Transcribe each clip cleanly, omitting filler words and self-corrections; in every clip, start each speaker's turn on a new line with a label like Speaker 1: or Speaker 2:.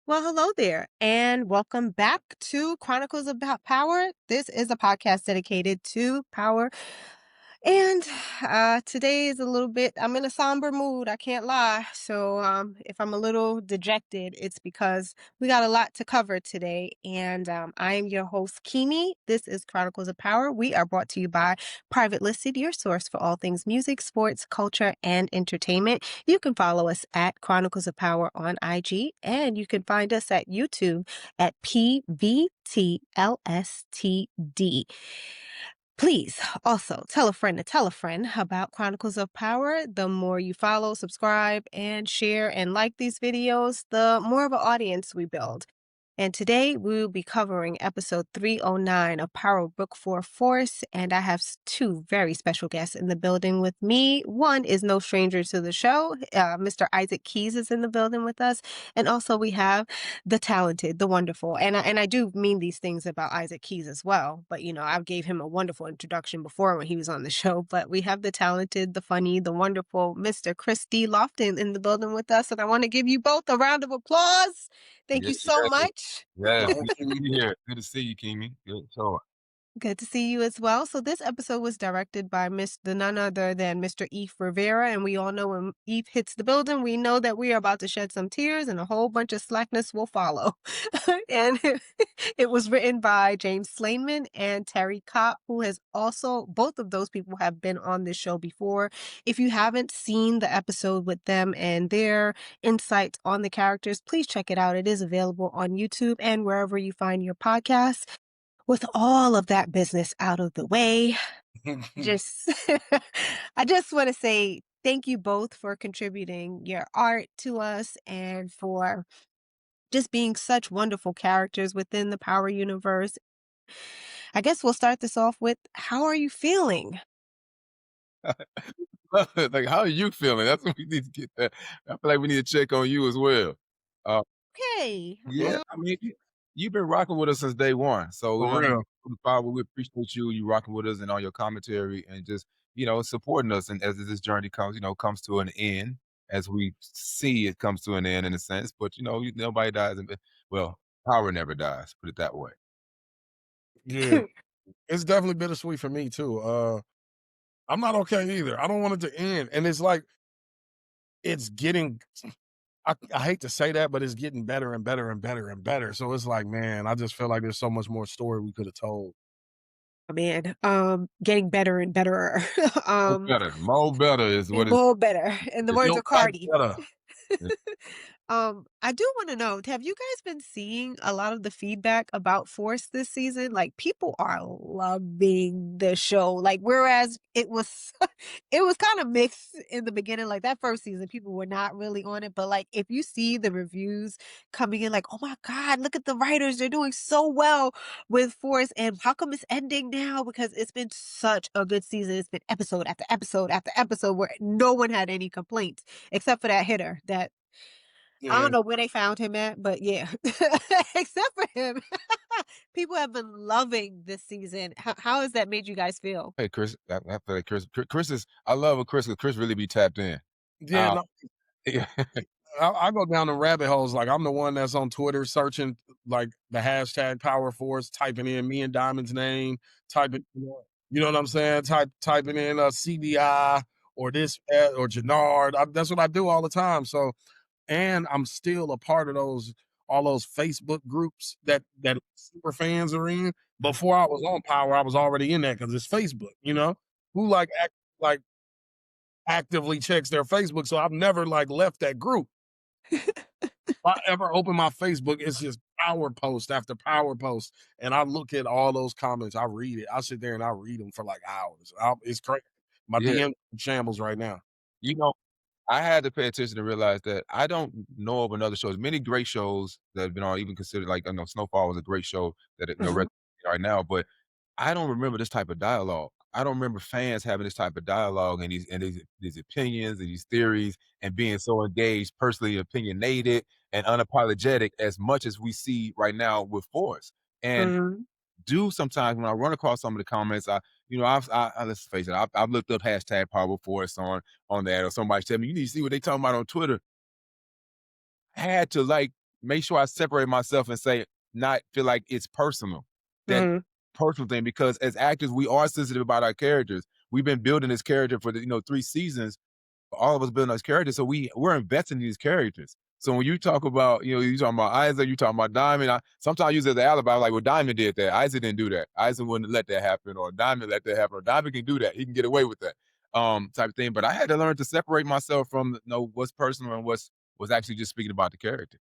Speaker 1: Well, hello there, and welcome back to Chronicles of Power. This is a podcast dedicated to power. And today is a little bit, I'm in a somber mood, I can't lie. So if I'm a little dejected, it's because we got a lot to cover today. And I am your host, Keemie. This is Chronicles of Power. We are brought to you by Private Listed, your source for all things music, sports, culture, and entertainment. You can follow us at Chronicles of Power on IG, and you can find us at YouTube at PVTLSTD. Please also tell a friend to tell a friend about Chronicles of Power. The more you follow, subscribe, and share and like these videos, the more of an audience we build. And today we will be covering episode 309 of Power Book 4 Force. And I have two very special guests in the building with me. One is no stranger to the show. Mr. Isaac Keys is in the building with us. And also we have the talented, the wonderful. And I do mean these things about Isaac Keys as well. But, I gave him a wonderful introduction before when he was on the show. But we have the talented, the funny, the wonderful Mr. Kris Lofton in the building with us. And I want to give you both a round of applause. Thank
Speaker 2: Yeah,
Speaker 1: you so
Speaker 2: yes,
Speaker 1: much.
Speaker 2: yes. Good to be here. Good to see you, Keemie. Good talk.
Speaker 1: Good to see you as well. So this episode was directed by none other than Mr. Eve Rivera, and we all know when Eve hits the building, we know that we are about to shed some tears and a whole bunch of slackness will follow. And it was written by James Slayman and Terry Kopp, who has also, both of those people have been on this show before. If you haven't seen the episode with them and their insights on the characters, please check it out. It is available on YouTube and wherever you find your podcasts. With all of that business out of the way, just I just want to say thank you both for contributing your art to us and for just being such wonderful characters within the Power universe. I guess we'll start this off with how are you feeling?
Speaker 2: Like, how are you feeling? That's what we need to get that. I feel like we need to check on you as well. Uh,
Speaker 1: Okay.
Speaker 2: yeah, I mean, you've been rocking with us since day one. So we
Speaker 3: For
Speaker 2: want to
Speaker 3: real.
Speaker 2: we appreciate you rocking with us and all your commentary and just, supporting us. And as this journey comes to an end, as we see it comes to an end in a sense, but nobody dies. Well, power never dies, put it that way.
Speaker 3: Yeah. It's definitely bittersweet for me too. I'm not okay either. I don't want it to end. And it's like it's getting I hate to say that, but it's getting better and better and better and better. So it's like, man, I just feel like there's so much more story we could have told.
Speaker 1: Man, getting better and better.
Speaker 2: More better is what it's.
Speaker 1: More better. In the words
Speaker 3: Built
Speaker 1: of
Speaker 3: back
Speaker 1: Cardi.
Speaker 3: better.
Speaker 1: I do want to know, have you guys been seeing a lot of the feedback about Force this season? Like people are loving the show. Like whereas it was it was kind of mixed in the beginning. Like that first season, people were not really on it. But like if you see the reviews coming in like, oh my God, look at the writers. They're doing so well with Force. And how come it's ending now? Because it's been such a good season. It's been episode after episode after episode where no one had any complaints except for that hitter that I
Speaker 3: Yeah.
Speaker 1: don't know where they found him at, but yeah, except for him, people have been loving this season. How has that made you guys feel?
Speaker 2: Hey, Chris, I feel like Chris is, I love Chris because Chris really be tapped in.
Speaker 3: Yeah,
Speaker 2: Uh,
Speaker 3: no,
Speaker 2: yeah,
Speaker 3: I go down the rabbit holes. Like I'm the one that's on Twitter searching like the hashtag Power Force, typing in me and Diamond's name, typing, you know what I'm saying? Typing in CBI or this or Jannard. That's what I do all the time. So, and I'm still a part of all those Facebook groups that super fans are in. Before I was on Power, I was already in that because it's Facebook. Who like actively checks their Facebook. So I've never like left that group. If I ever open my Facebook, it's just power post after power post. And I look at all those comments. I read it. I sit there and I read them for like hours. It's crazy. My
Speaker 2: yeah.
Speaker 3: DM shambles right now.
Speaker 2: You know, I had to pay attention to realize that I don't know of another show. There's many great shows that have been on, even considered like I know Snowfall was a great show that
Speaker 1: Mhm.
Speaker 2: right now, but I don't remember this type of dialogue. I don't remember fans having this type of dialogue and these opinions and these theories and being so engaged, personally opinionated and unapologetic as much as we see right now with Force. And
Speaker 1: Mhm.
Speaker 2: do sometimes when I run across some of the comments, let's face it, I've looked up hashtag Power Force on that, or somebody tell me you need to see what they talking about on Twitter. I had to like make sure I separate myself and say, not feel like it's personal. That
Speaker 1: Mhm.
Speaker 2: personal thing, because as actors, we are sensitive about our characters. We've been building this character for 3 seasons, all of us building those characters. So we're investing in these characters. So when you talk about, you talking about Isaac, you talking about Diamond. I sometimes use it as an alibi, like, well, Diamond did that. Isaac didn't do that. Isaac wouldn't let that happen, or Diamond let that happen, or Diamond can do that. He can get away with that. Type of thing. But I had to learn to separate myself from what's personal and what's was actually just speaking about the character.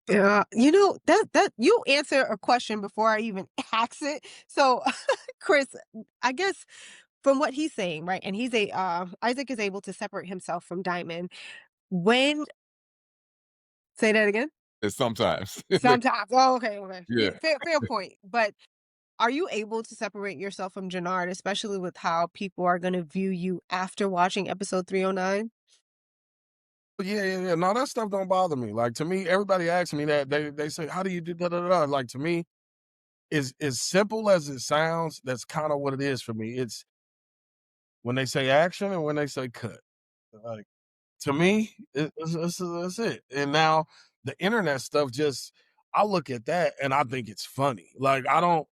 Speaker 1: Yeah, that you answer a question before I even ask it. So, Chris, I guess from what he's saying, right? And Isaac is able to separate himself from Diamond. When say that again?
Speaker 2: And sometimes,
Speaker 1: Sometimes. Oh, okay, okay. Yeah,
Speaker 2: yeah,
Speaker 1: fair point. But are you able to separate yourself from Jannard, especially with how people are going to view you after watching episode 309?
Speaker 3: Yeah, yeah, yeah. No, that stuff don't bother me. Like to me, everybody asks me that. They say, "How do you do da da da?" Like to me, is as simple as it sounds. That's kind of what it is for me. It's when they say action and when they say cut. Like to me, it's it. And now the internet stuff just I look at that and I think it's funny. Like I don't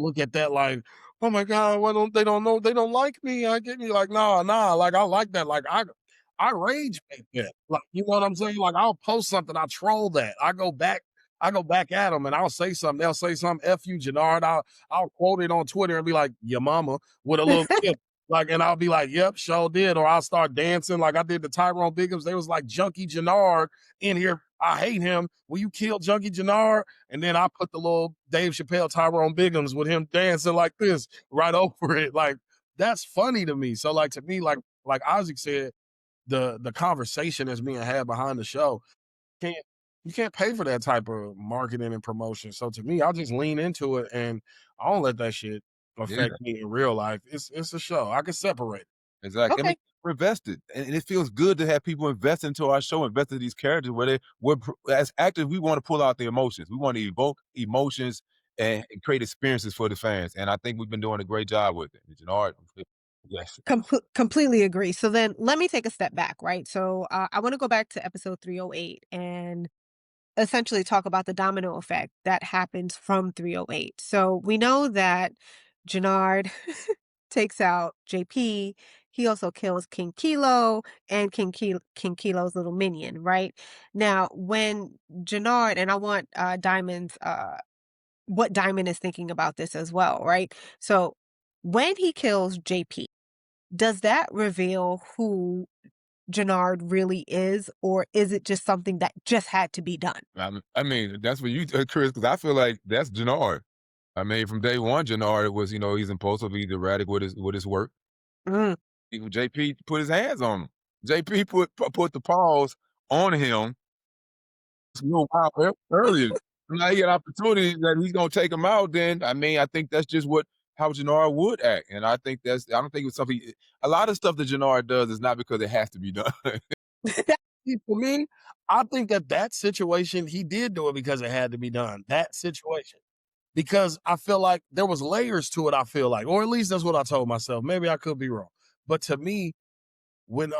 Speaker 3: look at that like, oh my God, why don't they don't know they don't like me? I get me like, nah, like I like that. Like I rage bait that. Like, you know what I'm saying? Like I'll post something, I troll that. I go back at them and I'll say something. They'll say something, F you, Jannard. I'll quote it on Twitter and be like, your mama with a little kid. Like, and I'll be like, yep, sure did. Or I'll start dancing like I did the Tyrone Biggums. They was like Junkie Jannard in here. I hate him. Will you kill Junkie Jannard? And then I put the little Dave Chappelle Tyrone Biggums with him dancing like this right over it. Like, that's funny to me. So like to me, like Isaac said, the conversation that's being had behind the show can't you can't pay for that type of marketing and promotion. So to me, I'll just lean into it and I don't let that shit
Speaker 2: yeah,
Speaker 3: affect me in real life. It's a show. I can separate it.
Speaker 2: exactly. I mean,
Speaker 1: Okay.
Speaker 2: we're invested, and it feels good to have people invest into our show, invest in these characters. As actors, we want to pull out the emotions. We want to evoke emotions and create experiences for the fans. And I think we've been doing a great job with it. It's an art. Yes,
Speaker 1: Completely agree. So then let me take a step back, right? So I want to go back to episode 308 and essentially talk about the domino effect that happens from 308. So we know that Jannard takes out JP. He also kills King Kilo and King Kilo's little minion, right? Now, when Jannard, and I want Diamond's, what Diamond is thinking about this as well, right? So when he kills JP, does that reveal who Jannard really is, or is it just something that just had to be done?
Speaker 2: I mean that's what you, Chris, because I feel like that's Jannard. I mean, from day one, Jannard was, he's impulsive, he's erratic with his work.
Speaker 1: Mm.
Speaker 2: Even JP put his hands on him. JP put the paws on him a little while earlier. Now he got opportunity that he's gonna take him out. Then I mean, I think that's just how Jannard would act, and I think I don't think it's something. A lot of stuff that Jannard does is not because it has to be done.
Speaker 3: See, for me, I think that situation, he did do it because it had to be done. That situation. Because I feel like there was layers to it, I feel like, or at least that's what I told myself. Maybe I could be wrong. But to me, when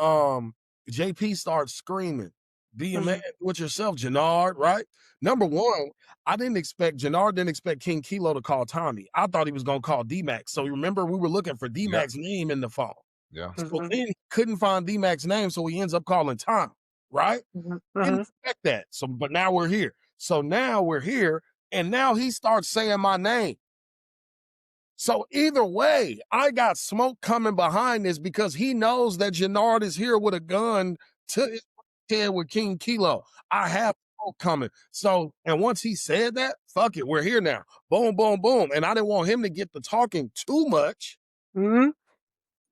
Speaker 3: JP starts screaming, "Be a man
Speaker 1: Mhm.
Speaker 3: with yourself, Jannard," right? Number one, Jannard didn't expect King Kilo to call Tommy. I thought he was gonna call D-Max. So remember, we were looking for
Speaker 2: Yeah,
Speaker 3: D-Max name in the phone.
Speaker 2: yeah,
Speaker 3: So
Speaker 1: Mhm.
Speaker 3: then he couldn't find D-Max name, so he ends up calling Tommy, right?
Speaker 1: Mhm.
Speaker 3: Didn't
Speaker 1: Mhm.
Speaker 3: expect that. So, but now we're here. So now we're here, and now he starts saying my name. So either way, I got smoke coming behind this because he knows that Jannard is here with a gun to his head with King Kilo. I have smoke coming. So, and once he said that, fuck it, we're here now. Boom, boom, boom. And I didn't want him to get the talking too much.
Speaker 1: Mhm.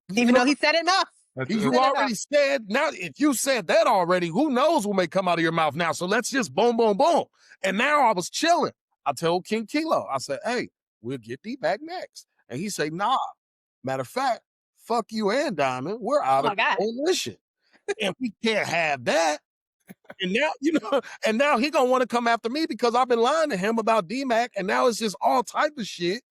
Speaker 3: You
Speaker 1: Even
Speaker 3: know,
Speaker 1: though he said enough.
Speaker 2: that's
Speaker 1: He
Speaker 3: you
Speaker 1: said enough.
Speaker 3: already said, now if you said that already, who knows what may come out of your mouth now. So let's just boom, boom, boom. And now I was chilling. I told King Kilo, I said, hey, we'll get D back next. And he said, nah. Matter of fact, fuck you and Diamond. We're
Speaker 1: Oh
Speaker 3: out of
Speaker 1: my God.
Speaker 3: coalition. And we can't have that. And now, and now he gonna want to come after me because I've been lying to him about D-Mac, and now it's just all type of shit.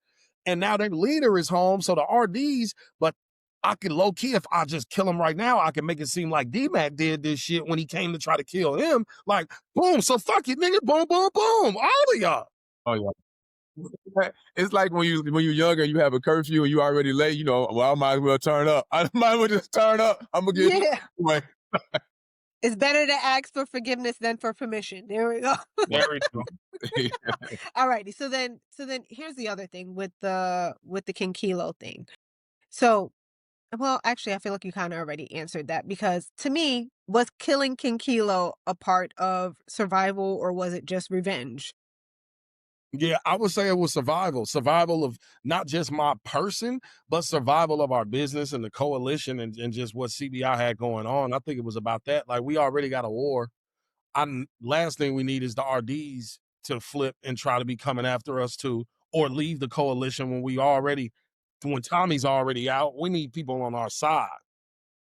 Speaker 3: And now their leader is home, so the RDs, but I can low key, if I just kill him right now, I can make it seem like D-Mac did this shit when he came to try to kill him. Like, boom, so fuck it, nigga, boom, boom, boom, all of y'all.
Speaker 2: Oh yeah. It's like when you're younger, you have a curfew and you already late. You know, well, I might as well turn up. I might as well just turn up. I'm gonna get
Speaker 1: Yeah.
Speaker 2: away.
Speaker 1: It's better to ask for forgiveness than for permission. There we go.
Speaker 3: There we go.
Speaker 1: Alrighty. So then here's the other thing with the King Kilo thing. So, well, actually, I feel like you kind of already answered that because to me, was killing King Kilo a part of survival or was it just revenge?
Speaker 3: Yeah, I would say it was survival. Survival of not just my person, but survival of our business and the coalition and just what CBI had going on. I think it was about that. Like, we already got a war. Last thing we need is the RDs to flip and try to be coming after us too, or leave the coalition when Tommy's already out. We need people on our side.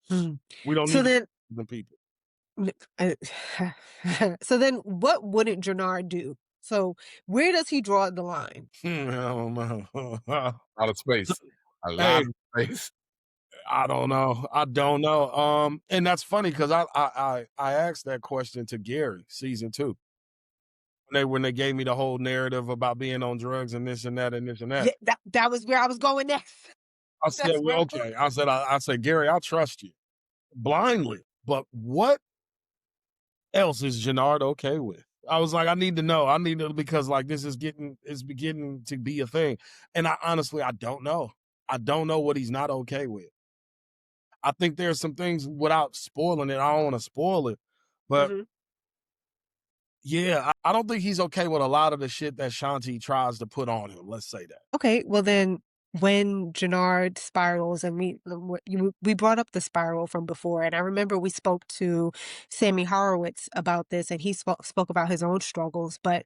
Speaker 1: Hmm.
Speaker 3: We don't
Speaker 1: So
Speaker 3: need
Speaker 1: then,
Speaker 3: the people.
Speaker 1: uh, so then, what wouldn't Jannard do? So where does he draw the line?
Speaker 3: I don't know.
Speaker 2: A lot of space. A lot
Speaker 3: Hey,
Speaker 2: of space.
Speaker 3: I don't know. I don't know. And that's funny because I asked that question to Gary season 2 when they gave me the whole narrative about being on drugs and this and that and this and that.
Speaker 1: Yeah, that was where I was going next.
Speaker 3: I said,
Speaker 1: That's where
Speaker 3: well,
Speaker 1: I'm going.
Speaker 3: okay. I said, Gary, I'll trust you blindly, but what else is Jannard okay with? I was like, I need to know. I need to because like this is beginning to be a thing, and I don't know. I don't know what he's not okay with. I think there's some things without spoiling it. I don't want to spoil it, but
Speaker 1: Mhm.
Speaker 3: yeah, I don't think he's okay with a lot of the shit that Shanti tries to put on him. Let's say that.
Speaker 1: Okay, well then, when Jannard spirals, and we brought up the spiral from before, and I remember we spoke to Sammy Horowitz about this, and he spoke about his own struggles, but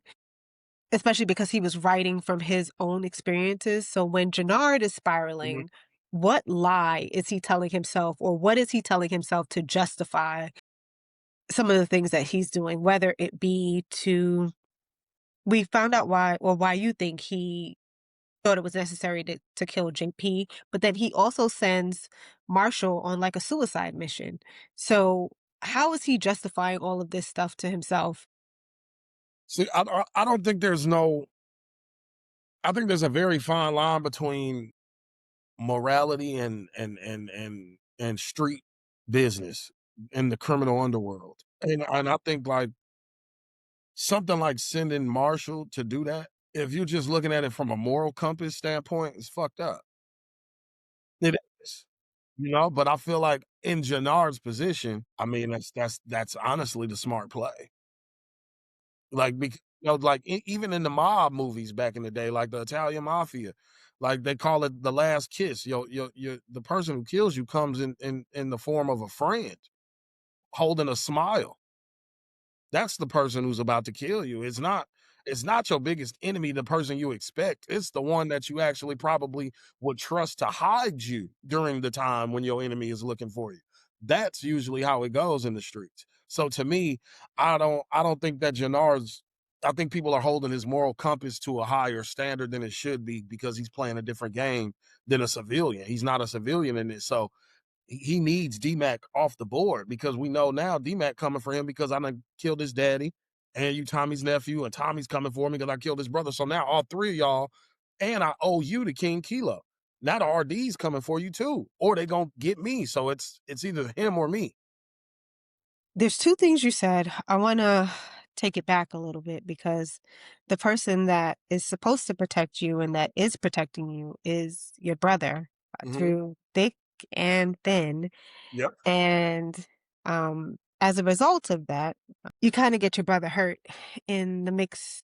Speaker 1: especially because he was writing from his own experiences. So when Jannard is
Speaker 3: Mhm.
Speaker 1: spiraling, what lie is he telling himself, or what is he telling himself to justify some of the things that he's doing? Whether it be to, we found out why you think he thought it was necessary to kill JP, but then he also sends Marshall on like a suicide mission. So how is he justifying all of this stuff to himself?
Speaker 3: See, I don't think there's no. I think there's a very fine line between morality and street business in the criminal underworld. And I think like something like sending Marshall to do that, if you're just looking at it from a moral compass standpoint, it's fucked up. It is. But I feel like in Jannard's position, I mean, that's honestly the smart play. Like, like even in the mob movies back in the day, like the Italian mafia, like they call it the last kiss. The person who kills you comes in the form of a friend holding a smile. That's the person who's about to kill you. It's not your biggest enemy, the person you expect. It's the one that you actually probably would trust to hide you during the time when your enemy is looking for you. That's usually how it goes in the streets. So to me, I don't think that Jannard's I think people are holding his moral compass to a higher standard than it should be because he's playing a different game than a civilian. He's not a civilian in it. So he needs D-Mac off the board because we know now D-Mac coming for him because I done killed his daddy and you Tommy's nephew and Tommy's coming for me because I killed his brother. So now all three of y'all and I owe you the King Kilo. Now the RD's coming for you too, or they gonna get me. So it's either him or me.
Speaker 1: There's two things you said. I want to take it back a little bit because the person that is supposed to protect you and that is protecting you is your brother
Speaker 3: Mhm.
Speaker 1: through thick and thin.
Speaker 3: Yep.
Speaker 1: And as a result of that, you kind of get your brother hurt in the mix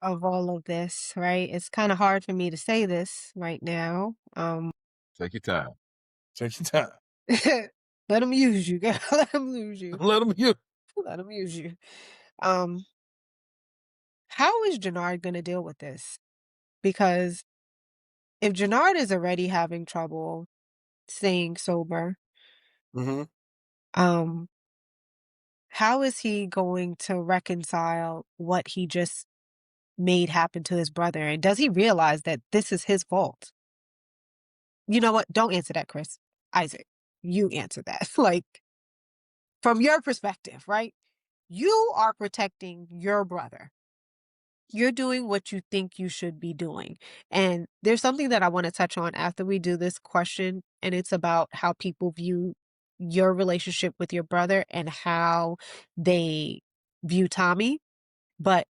Speaker 1: of all of this, right? It's kind of hard for me to say this right now.
Speaker 2: Take your time.
Speaker 3: Take your time.
Speaker 1: Let him use you, girl. Let him lose you.
Speaker 3: Let him you.
Speaker 1: Let him use you. Um, how is Jannard going to deal with this? Because if Jannard is already having trouble staying sober,
Speaker 3: Mhm.
Speaker 1: um, how is he going to reconcile what he just made happen to his brother? And does he realize that this is his fault? You know what? Don't answer that, Kris. Isaac, you answer that. Like, from your perspective, right? You are protecting your brother. You're doing what you think you should be doing. And there's something that I want to touch on after we do this question, and it's about how people view your relationship with your brother and how they view Tommy. But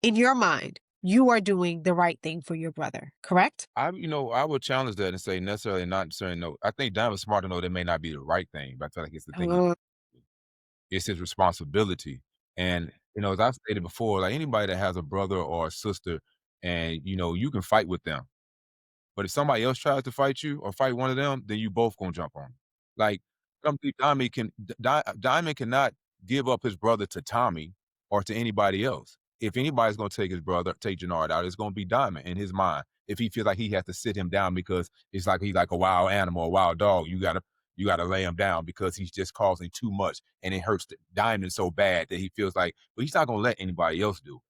Speaker 1: in your mind, you are doing the right thing for your brother, correct?
Speaker 2: I would challenge that and say not necessarily no. I think Diamond's smart to know that may not be the right thing, but I feel like it's the thing.
Speaker 1: Uh,
Speaker 2: It's his responsibility. And, as I've stated before, like anybody that has a brother or a sister and, you can fight with them. But if somebody else tries to fight you or fight one of them, then you both gonna jump on 'em. Like, I don't think Diamond cannot give up his brother to Tommy or to anybody else. If anybody's gonna take Jannard out, it's gonna be Diamond in his mind. If he feels like he has to sit him down because it's like he's like a wild animal, a wild dog, you gotta lay him down because he's just causing too much and it hurts Diamond so bad that he feels like, but he's not gonna let anybody else do it.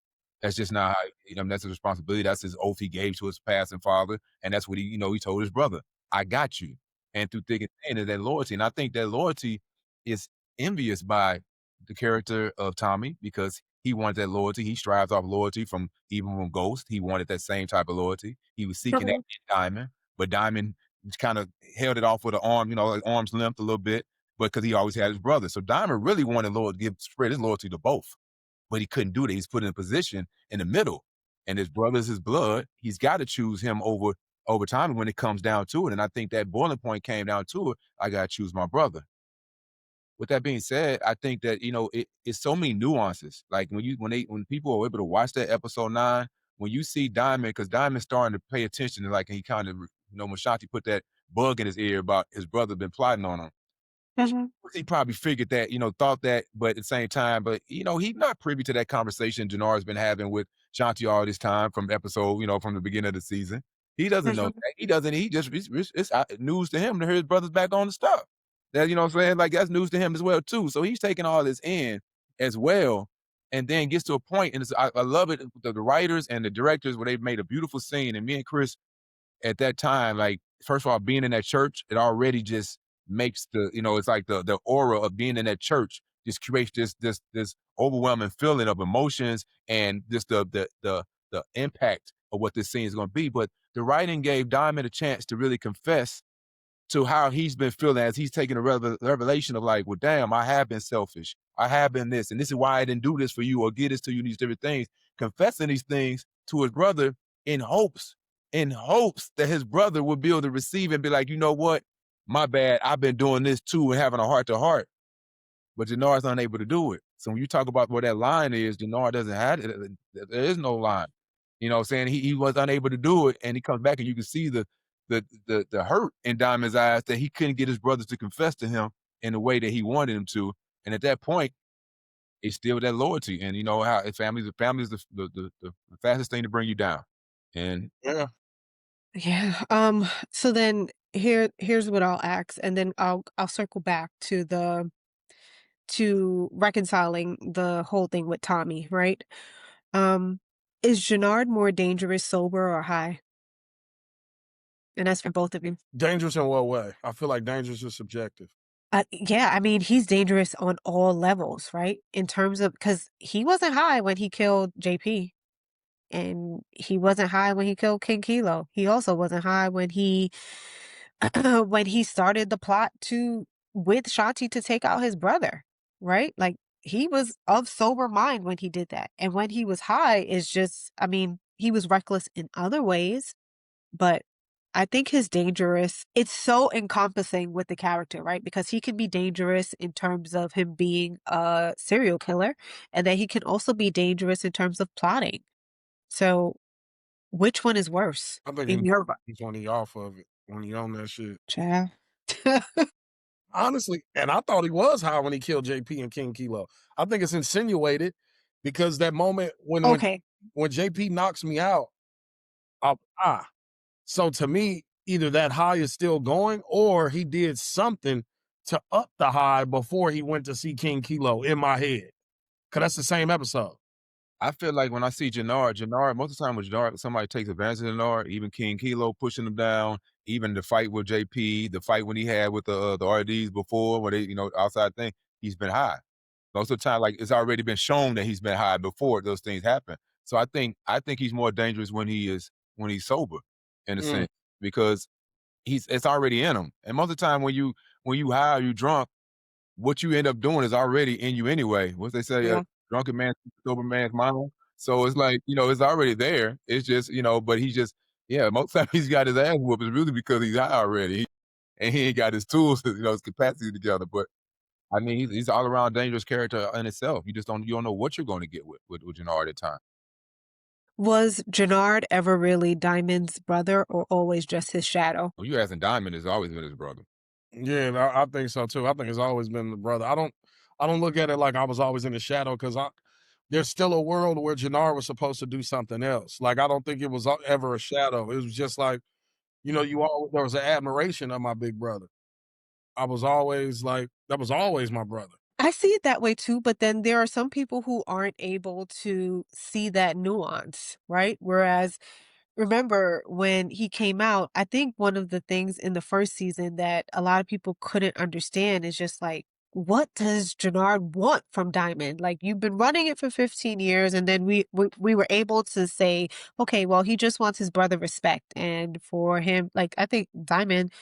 Speaker 2: That's just not how, that's his responsibility. That's his oath he gave to his passing father. And that's what he told his brother, I got you. And through thick and thin is that loyalty. And I think that loyalty is envious by the character of Tommy because he wanted that loyalty. He strives off loyalty even from Ghost. He wanted that same type of loyalty. He was seeking that
Speaker 1: mhm,
Speaker 2: in Diamond, but Diamond kind of held it off with an arm, like arm's length a little bit, but because he always had his brother. So Diamond really wanted spread his loyalty to both, but he couldn't do that. He's put in a position in the middle, and his brother's his blood. He's got to choose him over time when it comes down to it. And I think that boiling point came down to it. I got to choose my brother. With that being said, I think that it's so many nuances. Like when people are able to watch that episode 9, when you see Diamond, because Diamond's starting to pay attention to like, and he kind of when Shanti put that bug in his ear about his brother been plotting on him,
Speaker 1: mhm,
Speaker 2: he probably figured that, thought that, but at the same time, but he's not privy to that conversation Jannard's been having with Shanti all this time from episode, from the beginning of the season. He doesn't know
Speaker 1: mhm.
Speaker 2: that. He doesn't. He just it's news to him to hear his brother's back on the stuff. That what I'm saying. Like that's news to him as well too. So he's taking all this in as well, and then gets to a point, and I love it. The writers and the directors where they've made a beautiful scene, and me and Kris at that time, like, first of all, being in that church, it already just makes it's like the aura of being in that church just creates this overwhelming feeling of emotions and just the impact of what this scene is going to be. But the writing gave Diamond a chance to really confess to how he's been feeling as he's taking a revelation of like, well, damn, I have been selfish. I have been this, and this is why I didn't do this for you or get this to you, these different things. Confessing these things to his brother in hopes that his brother would be able to receive and be like, you know what? My bad. I've been doing this too and having a heart to heart. But Jannard's unable to do it. So when you talk about where that line is, Jannard doesn't have it. There is no line. You know what I'm saying? He was unable to do it, and he comes back and you can see the hurt in Diamond's eyes that he couldn't get his brothers to confess to him in the way that he wanted him to. And at that point, it's still that loyalty. And you know how family is the fastest thing to bring you down. And
Speaker 3: Yeah.
Speaker 1: Yeah. So then here's what I'll ask, and then I'll circle back to reconciling the whole thing with Tommy, right? Um, is Jannard more dangerous sober or high? And that's for both of you.
Speaker 3: Dangerous in what way? I feel like dangerous is subjective.
Speaker 1: Yeah, I mean, he's dangerous on all levels, right? In terms of, because he wasn't high when he killed JP, and he wasn't high when he killed King Kilo. He also wasn't high when he when he started the plot to with Shanti to take out his brother, right? Like he was of sober mind when he did that. And when he was high is just, I mean, he was reckless in other ways, but I think his dangerous, it's so encompassing with the character, right? Because he can be dangerous in terms of him being a serial killer, and then he can also be dangerous in terms of plotting. So which one is worse
Speaker 3: I think
Speaker 1: in your
Speaker 3: he's when he off of it, when he on that shit.
Speaker 1: child?
Speaker 3: Honestly, and I thought he was high when he killed JP and King Kilo. I think it's insinuated because that moment
Speaker 1: Okay.
Speaker 3: when JP knocks me out, I'm high. So to me, either that high is still going or he did something to up the high before he went to see King Kilo in my head. Cause that's the same episode.
Speaker 2: I feel like when I see Jannard, most of the time when Jannard, somebody takes advantage of Jannard, even King Kilo pushing him down, even the fight with JP, the fight when he had with the RDs before, where they, outside thing, he's been high. Most of the time, like it's already been shown that he's been high before those things happen. So I think he's more dangerous when he's sober, in a
Speaker 3: Mm,
Speaker 2: sense, because it's already in him. And most of the time when you high or you drunk, what you end up doing is already in you anyway. What they say,
Speaker 1: Yeah.
Speaker 2: drunken man, sober man's mind. So it's like, it's already there. It's just, but he just, yeah, most time he's got his ass whooped is really because he's high already. And he ain't got his tools, his capacity together. But I mean, he's all around dangerous character in itself. You don't know what you're going to get with Jannard at times.
Speaker 1: Was Jannard ever really Diamond's brother or always just his shadow?
Speaker 2: When you asking Diamond, has always been his brother.
Speaker 3: yeah, I think so too. I think it's always been the brother. I don't look at it like I was always in the shadow because there's still a world where Jannard was supposed to do something else. Like I don't think it was ever a shadow. It was just like, there was an admiration of my big brother. I was always like, that was always my brother.
Speaker 1: I see it that way too, but then there are some people who aren't able to see that nuance, right? Whereas remember when he came out, I think one of the things in the first season that a lot of people couldn't understand is just like, what does Jannard want from Diamond? Like you've been running it for 15 years, and then we were able to say, okay, well, he just wants his brother respect. And for him, like I think Diamond,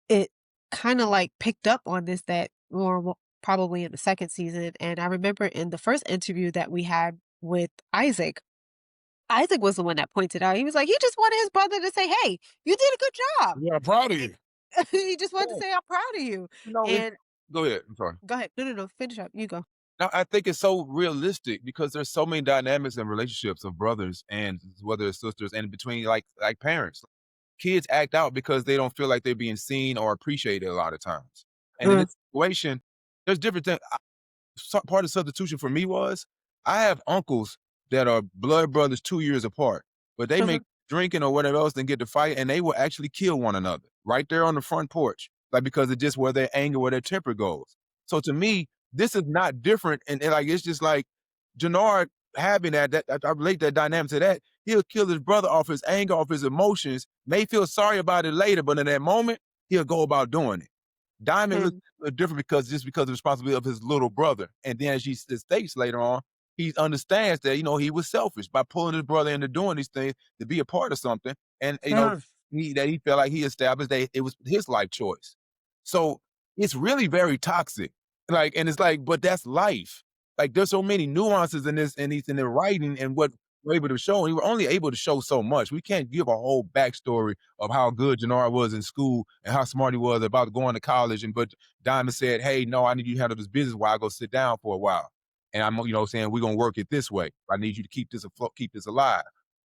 Speaker 1: it kind of like picked up on this that or probably in the second season. And I remember in the first interview that we had with Isaac, Isaac was the one that pointed out. He was like, he just wanted his brother to say, "Hey, you did a good job."
Speaker 3: Yeah, proud of you.
Speaker 1: He just wanted to
Speaker 2: Yeah,
Speaker 1: say, "I'm proud of you."
Speaker 2: it's
Speaker 1: And
Speaker 2: go ahead. I'm sorry.
Speaker 1: go ahead. No, no, no. Finish up. You go.
Speaker 2: No, I think it's so realistic because there's so many dynamics and relationships of brothers and whether it's sisters and between like parents. Kids act out because they don't feel like they're being seen or appreciated a lot of times. And in
Speaker 1: Mm,
Speaker 2: this situation, there's different things. Part of substitution for me was I have uncles that are blood brothers 2 years apart, but they
Speaker 1: mhm,
Speaker 2: make drinking or whatever else and get to fight, and they will actually kill one another right there on the front porch, like because it's just where their anger, where their temper goes. So to me, this is not different, and like it's just like Jannard having that I relate that dynamic to that. He'll kill his brother off his anger, off his emotions. May feel sorry about it later, but in that moment, he'll go about doing it. Diamond looks
Speaker 1: mm,
Speaker 2: different because of the responsibility of his little brother. And then as she states later on, he understands that, he was selfish by pulling his brother into doing these things to be a part of something. And,
Speaker 1: mm,
Speaker 2: he felt like he established that it was his life choice. So it's really very toxic. And it's like, but that's life. Like there's so many nuances in this, and he's in the writing and what we're able to show. And we were only able to show so much. We can't give a whole backstory of how good Jannard was in school and how smart he was about going to college. But Diamond said, "Hey, no, I need you to handle this business while I go sit down for a while." And I'm, saying we're gonna work it this way. I need you to keep this afloat, keep this alive.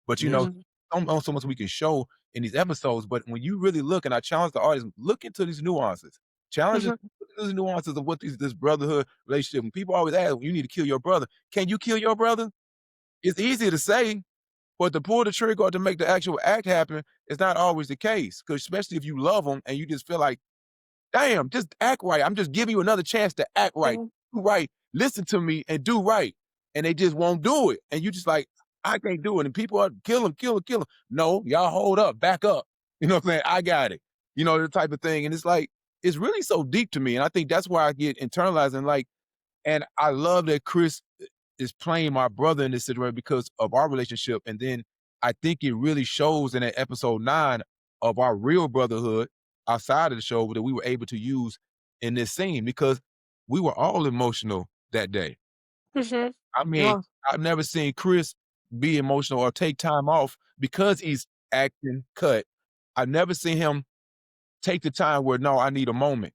Speaker 2: But
Speaker 3: Yeah.
Speaker 1: mhm,
Speaker 2: on so much we can show in these episodes. But when you really look, and I challenge the audience, look into these nuances. Challenge
Speaker 1: mhm,
Speaker 2: these nuances of what this brotherhood relationship. And people always ask, "You need to kill your brother." Can you kill your brother? It's easy to say, but to pull the trigger or to make the actual act happen is not always the case. Because especially if you love them and you just feel like, damn, just act right. I'm just giving you another chance to act right,
Speaker 1: mhm,
Speaker 2: do right, listen to me and do right. And they just won't do it. And you just like, I can't do it. And people are kill him, kill him, kill him. No, y'all hold up, back up. You know what I'm saying? I got it. The type of thing. And it's like, it's really so deep to me. And I think that's why I get internalized and I love that Kris is playing my brother in this situation because of our relationship. And then I think it really shows in that episode 9 of our real brotherhood outside of the show that we were able to use in this scene because we were all emotional that day.
Speaker 1: mhm.
Speaker 2: I mean,
Speaker 1: Yeah.
Speaker 2: I've never seen Kris be emotional or take time off because he's acting cut. I've never seen him take the time where, no, I need a moment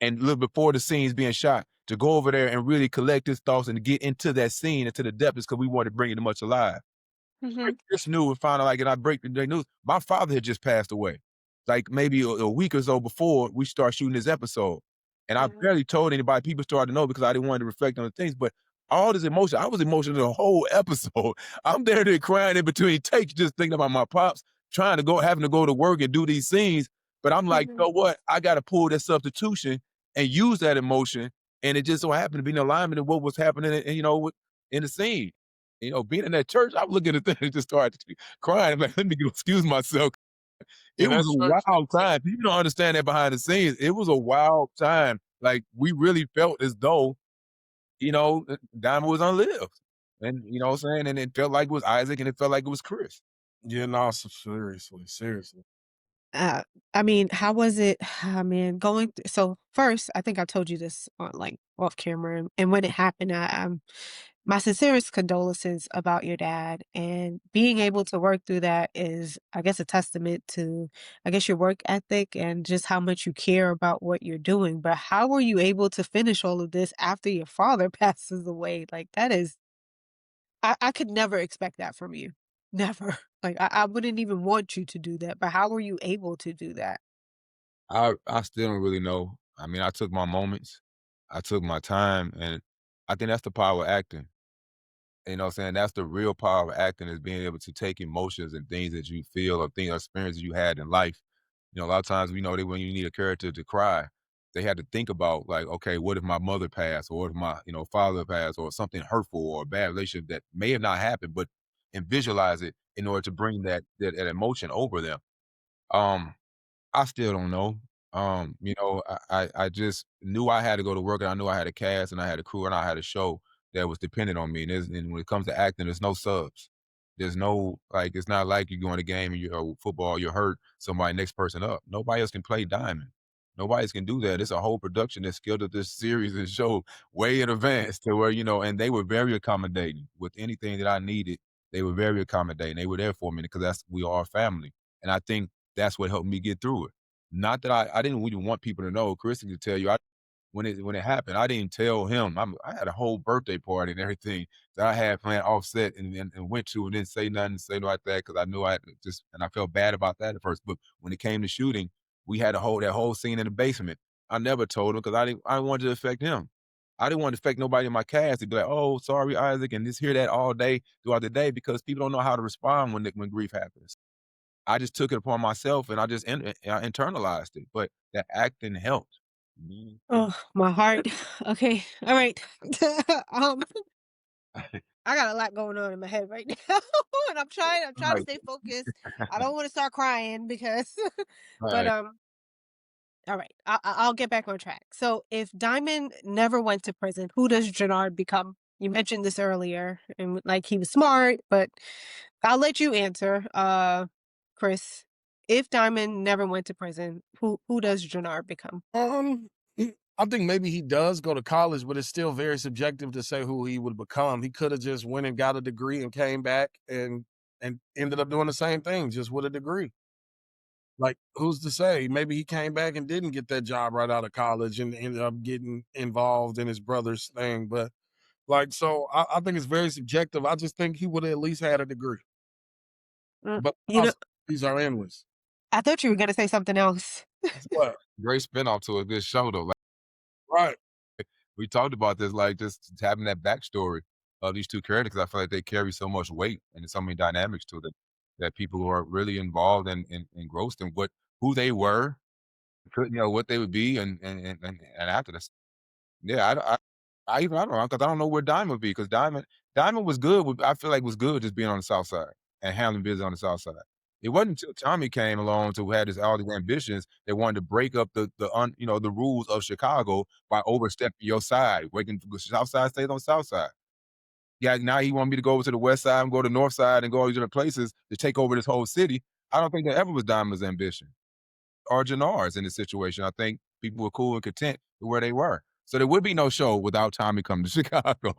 Speaker 2: and look before the scene's being shot to go over there and really collect his thoughts and get into that scene, into the depths because we wanted to bring it much alive. I
Speaker 1: Mhm,
Speaker 2: just knew and found out, and I break the news. My father had just passed away, like maybe a week or so before we start shooting this episode. And I
Speaker 1: mhm,
Speaker 2: barely told anybody. People started to know because I didn't want to reflect on the things. But all this emotion, I was emotional the whole episode. I'm there crying in between takes, just thinking about my pops, having to go to work and do these scenes. But I'm like, you
Speaker 1: mhm,
Speaker 2: know what? I got to pull that substitution and use that emotion. And it just so happened to be in alignment of what was happening, in the scene. Being in that church, I'm looking at things and just started crying. I'm like, let me excuse myself. It
Speaker 3: And
Speaker 2: was
Speaker 3: that's
Speaker 2: a
Speaker 3: church
Speaker 2: wild time. People don't understand that behind the scenes. It was a wild time. Like, we really felt as though, Diamond was unlived. And, you know what I'm saying? And it felt like it was Isaac, and it felt like it was Chris.
Speaker 3: Yeah, no, seriously, seriously.
Speaker 1: Uh, I mean, how was it? I mean, so first, I think I told you this on like off camera, and when it happened, my sincerest condolences about your dad, and being able to work through that is, I guess, a testament to, I guess, your work ethic and just how much you care about what you're doing. But how were you able to finish all of this after your father passes away? Like that is, I could never expect that from you. Never. Like I wouldn't even want you to do that. But how were you able to do that?
Speaker 2: I still don't really know. I mean, I took my moments, I took my time, and I think that's the power of acting. You know what I'm saying? That's the real power of acting, is being able to take emotions and things that you feel or things or experiences you had in life. A lot of times we know that when you need a character to cry, they had to think about, like, okay, what if my mother passed, or what if my, father passed, or something hurtful or a bad relationship that may have not happened, but and visualize it in order to bring that emotion over them. Um, I still don't know. I just knew I had to go to work, and I knew I had a cast, and I had a crew, and I had a show that was dependent on me. And when it comes to acting, there's no subs. There's no, like, it's not like you go in a game and football, you're hurt, somebody next person up. Nobody else can play Diamond. Nobody else can do that. It's a whole production that's skilled at this series and show way in advance to where, and they were very accommodating with anything that I needed. They were very accommodating. They were there for me because we are family. And I think that's what helped me get through it. Not that I didn't really want people to know. Chris can tell you, when it happened, I didn't tell him. I had a whole birthday party and everything that I had planned offset and went to, and didn't say nothing, say like that, because I knew and I felt bad about that at first. But when it came to shooting, we had that whole scene in the basement. I never told him because I didn't want it to affect him. I didn't want to affect nobody in my cast to be like, "Oh, sorry, Isaac," and just hear that all day throughout the day, because people don't know how to respond when grief happens. I just took it upon myself, and I just I internalized it, but the acting helped. Mhm.
Speaker 1: Oh, my heart. Okay. All right. um, I got a lot going on in my head right now, and I'm trying to
Speaker 2: Right,
Speaker 1: stay focused. I don't want to start crying because, but
Speaker 2: right.
Speaker 1: all right, I'll get back on track. So, if Diamond never went to prison, who does Jannard become? You mentioned this earlier, and like he was smart, but I'll let you answer, Chris. If Diamond never went to prison, who does Jannard become?
Speaker 3: Um, I think maybe he does go to college, but it's still very subjective to say who he would become. He could have just went and got a degree and came back and ended up doing the same thing, just with a degree. Like, who's to say? Maybe he came back and didn't get that job right out of college and ended up getting involved in his brother's thing. But like, so I think it's very subjective. I just think he would have at least had a degree.
Speaker 1: Mm,
Speaker 3: But
Speaker 1: you know,
Speaker 3: these are endless.
Speaker 1: I thought you were gonna say something else.
Speaker 3: What?
Speaker 2: Great spinoff to a good show, though. Like,
Speaker 3: Right.
Speaker 2: we talked about this, like, just having that backstory of these two characters. I feel like they carry so much weight and so many dynamics to them that people who are really involved and engrossed in who they were, what they would be, and after this. Yeah, I don't know, because I don't know where Diamond would be, because Diamond was good I feel like was good just being on the South Side and handling business on the South Side. It wasn't until Tommy came along to had all these ambitions. They wanted to break up the rules of Chicago by overstepping your side, breaking South Side stays on South Side. Yeah, now he want me to go over to the West Side and go to the North Side and go all these different places to take over this whole city. I don't think that ever was Diamond's ambition or Jannard's in this situation. I think people were cool and content with where they were. So there would be no show without Tommy coming to Chicago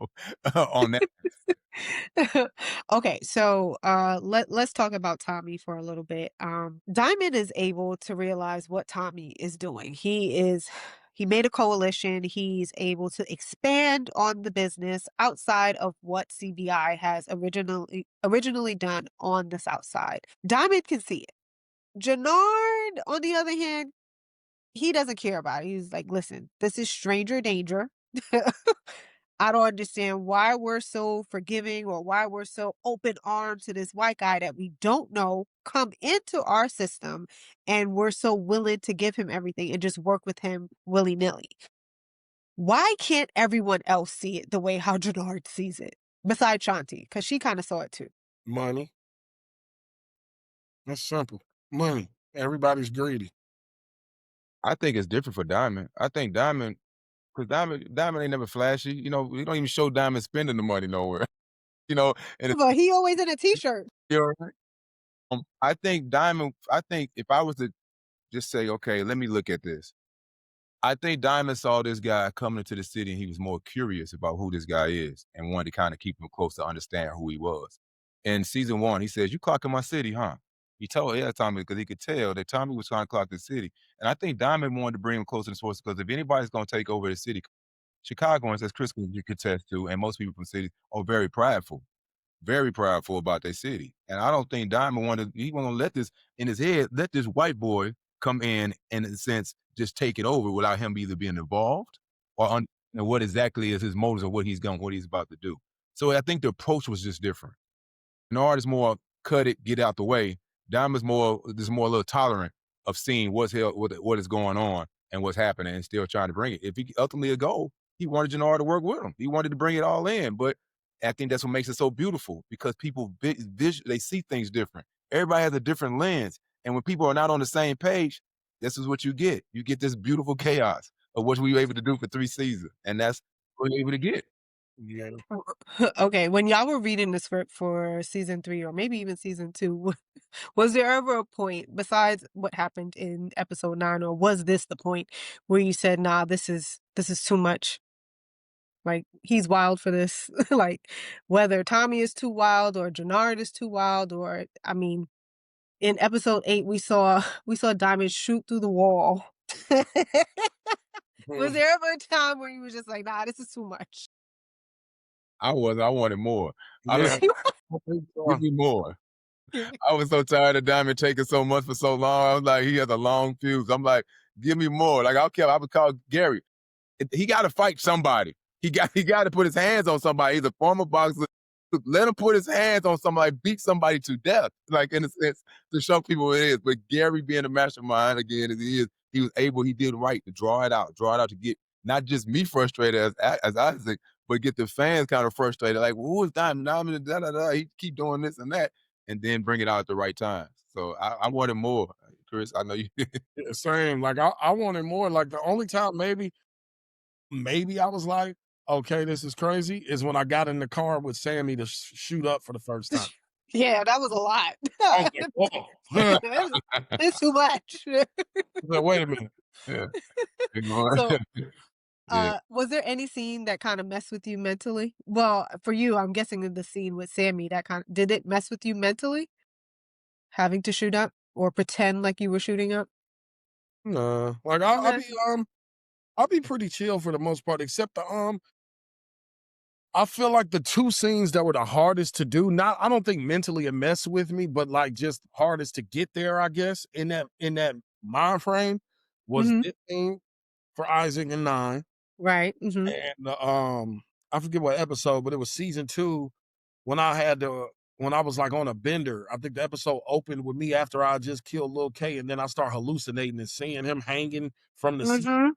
Speaker 2: on that.
Speaker 1: Okay, so let's talk about Tommy for a little bit. Diamond is able to realize what Tommy is doing. He made a coalition. He's able to expand on the business outside of what CBI has originally done on the South Side. Diamond can see it. Jannard, on the other hand, he doesn't care about it. He's like, listen, this is stranger danger. I don't understand why we're so forgiving or why we're so open armed to this white guy that we don't know come into our system, and we're so willing to give him everything and just work with him willy nilly. Why can't everyone else see it the way how Jannard sees it? Besides Shanti, because she kind of saw it too.
Speaker 3: Money. That's simple. Money. Everybody's greedy.
Speaker 2: I think it's different for Diamond. I think Diamond, because Diamond ain't never flashy. You know, we don't even show Diamond spending the money nowhere. You know, and it's,
Speaker 1: But he always in a t-shirt.
Speaker 2: you know, I think Diamond. I think if I was to just say, okay, let me look at this. I think Diamond saw this guy coming into the city and he was more curious about who this guy is and wanted to kind of keep him close to understand who he was. In season one, he says, "You clocking my city, huh?" He told Tommy because he could tell that Tommy was trying to clock the city. And I think Diamond wanted to bring him closer to the source because if anybody's going to take over the city, Chicagoans, as Chris can attest to, and most people from cities are very prideful about their city. And I don't think Diamond he wanted to let this in his head, let this white boy come in a sense, just take it over without him either being involved or what exactly is his motives or what he's about to do. So I think the approach was just different. Jannard is more cut it, get out the way. Diamond's more a little tolerant of seeing what is going on and what's happening and still trying to bring it. If he ultimately a goal, he wanted Jannard to work with him. He wanted to bring it all in, but I think that's what makes it so beautiful because people they see things different. Everybody has a different lens, and when people are not on the same page, this is what you get. You get this beautiful chaos of what we were able to do for 3 seasons, and that's what we're able to get.
Speaker 3: Yeah.
Speaker 1: Okay, when y'all were reading the script for season 3 or maybe even season 2, was there ever a point besides what happened in episode 9, or was this the point where you said, "Nah, this is too much. Like, he's wild for this." Like, whether Tommy is too wild or Jannard is too wild, or I mean, in episode 8 we saw Diamond shoot through the wall. Was there ever a time where you was just like, "Nah, this is too much"?
Speaker 2: I wanted more. I was
Speaker 3: Yeah.
Speaker 2: give me more. I was so tired of Diamond taking so much for so long. I was like, he has a long fuse. I'm like, give me more. Like, I would call Gary. He got to fight somebody. He got to put his hands on somebody. He's a former boxer. Let him put his hands on somebody, beat somebody to death, like in a sense, to show people what it is. But Gary being a mastermind again as he is, he did right to draw it out to get not just me frustrated as Isaac, but get the fans kind of frustrated. Like, well, who is Diamond? Da, da, da. He keep doing this and that, and then bring it out at the right time. So I wanted more, Chris. I know you.
Speaker 3: Yeah, same. Like I wanted more. Like the only time maybe I was like, okay, this is crazy, is when I got in the car with Sammy to shoot up for the first time.
Speaker 1: Yeah, that was a lot.
Speaker 3: I was like, whoa.
Speaker 1: It's too much.
Speaker 3: Like, wait a minute.
Speaker 2: Yeah.
Speaker 1: So,
Speaker 2: Yeah.
Speaker 1: was there any scene that kind of messed with you mentally? Well, for you, I'm guessing in the scene with Sammy, did it mess with you mentally? Having to shoot up or pretend like you were shooting up?
Speaker 3: No. Like
Speaker 1: Okay.
Speaker 3: I'll be pretty chill for the most part, except I feel like the 2 scenes that were the hardest to do, I don't think mentally it messed with me, but like just hardest to get there, I guess, in that mind frame was
Speaker 1: Mhm.
Speaker 3: this scene for Isaac and 9.
Speaker 1: Right. Mhm.
Speaker 3: And I forget what episode, but it was season 2 when when I was like on a bender. I think the episode opened with me after I just killed Lil K, and then I start hallucinating and seeing him hanging from the seat,
Speaker 1: Mhm.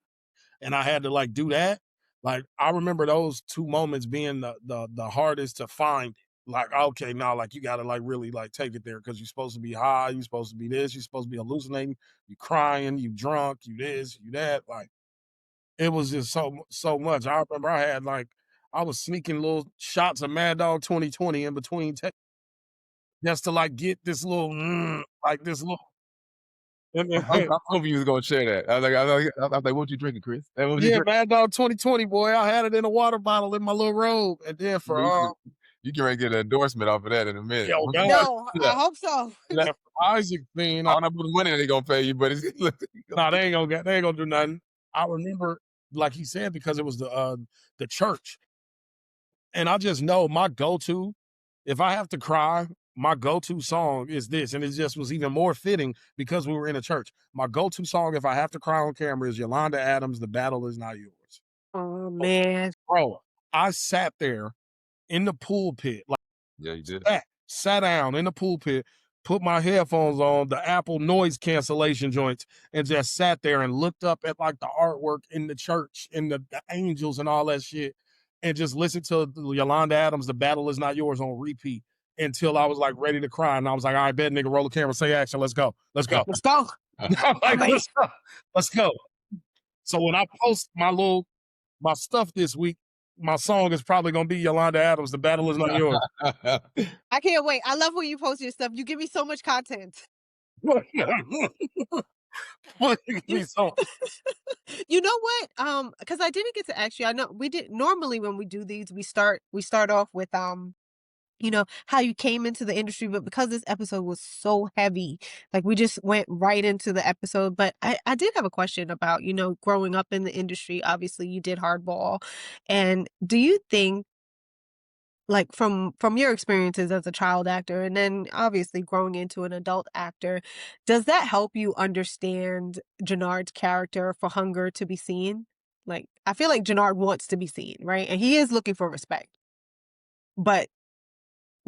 Speaker 3: and I had to like do that. Like I remember those 2 moments being the hardest to find. Like, okay, now like you gotta like really like take it there because you're supposed to be high, you're supposed to be this, you're supposed to be hallucinating, you crying, you drunk, you this, you that. Like it was just so much. I remember I was sneaking little shots of Mad Dog 2020 in between just to like get this little like this little.
Speaker 2: I'm hoping you was gonna share that. I was like, what you drinking, Chris? Hey, what you
Speaker 3: Yeah,
Speaker 2: drinking?
Speaker 3: Mad Dog 2020, boy. I had it in a water bottle in my little robe, and then for
Speaker 2: You can get an endorsement off of that in a minute.
Speaker 3: yo God,
Speaker 1: No,
Speaker 2: Yeah.
Speaker 1: I hope so.
Speaker 3: that Isaac thing.
Speaker 2: I don't know what money they gonna pay you, but it's
Speaker 3: Nah, they ain't gonna do nothing. I remember, like he said, because it was the church. And I just know my go-to, if I have to cry, my go-to song is this. And it just was even more fitting because we were in a church. My go-to song, if I have to cry on camera, is Yolanda Adams, The Battle Is Not Yours.
Speaker 1: Oh,
Speaker 3: Oh,
Speaker 1: man.
Speaker 3: bro, I sat there in the pulpit, like
Speaker 2: Yeah, you did.
Speaker 3: sat down in the pulpit, put my headphones on, the Apple noise cancellation joints, and just sat there and looked up at like the artwork in the church and the angels and all that shit, and just listened to Yolanda Adams, The Battle Is Not Yours on repeat. until I was like ready to cry. And I was like, all right, bet, nigga, roll the camera, say action, let's go. Let's go.
Speaker 1: Let's go.
Speaker 3: I'm
Speaker 1: I'm
Speaker 3: like,
Speaker 1: ready.
Speaker 3: let's go. Let's go. So when I post my stuff this week, my song is probably gonna be Yolanda Adams, The Battle Is Not Yours.
Speaker 1: I can't wait. I love when you post your stuff. You give me so much content. You,
Speaker 3: So
Speaker 1: you know what? Because I didn't get to ask you. I know we did normally when we do these, we start off with how you came into the industry, but because this episode was so heavy, like we just went right into the episode. But I did have a question about, growing up in the industry. Obviously, you did hardball. And do you think, like from your experiences as a child actor and then obviously growing into an adult actor, does that help you understand Jannard's character for hunger to be seen? Like, I feel like Jannard wants to be seen, right? And he is looking for respect. But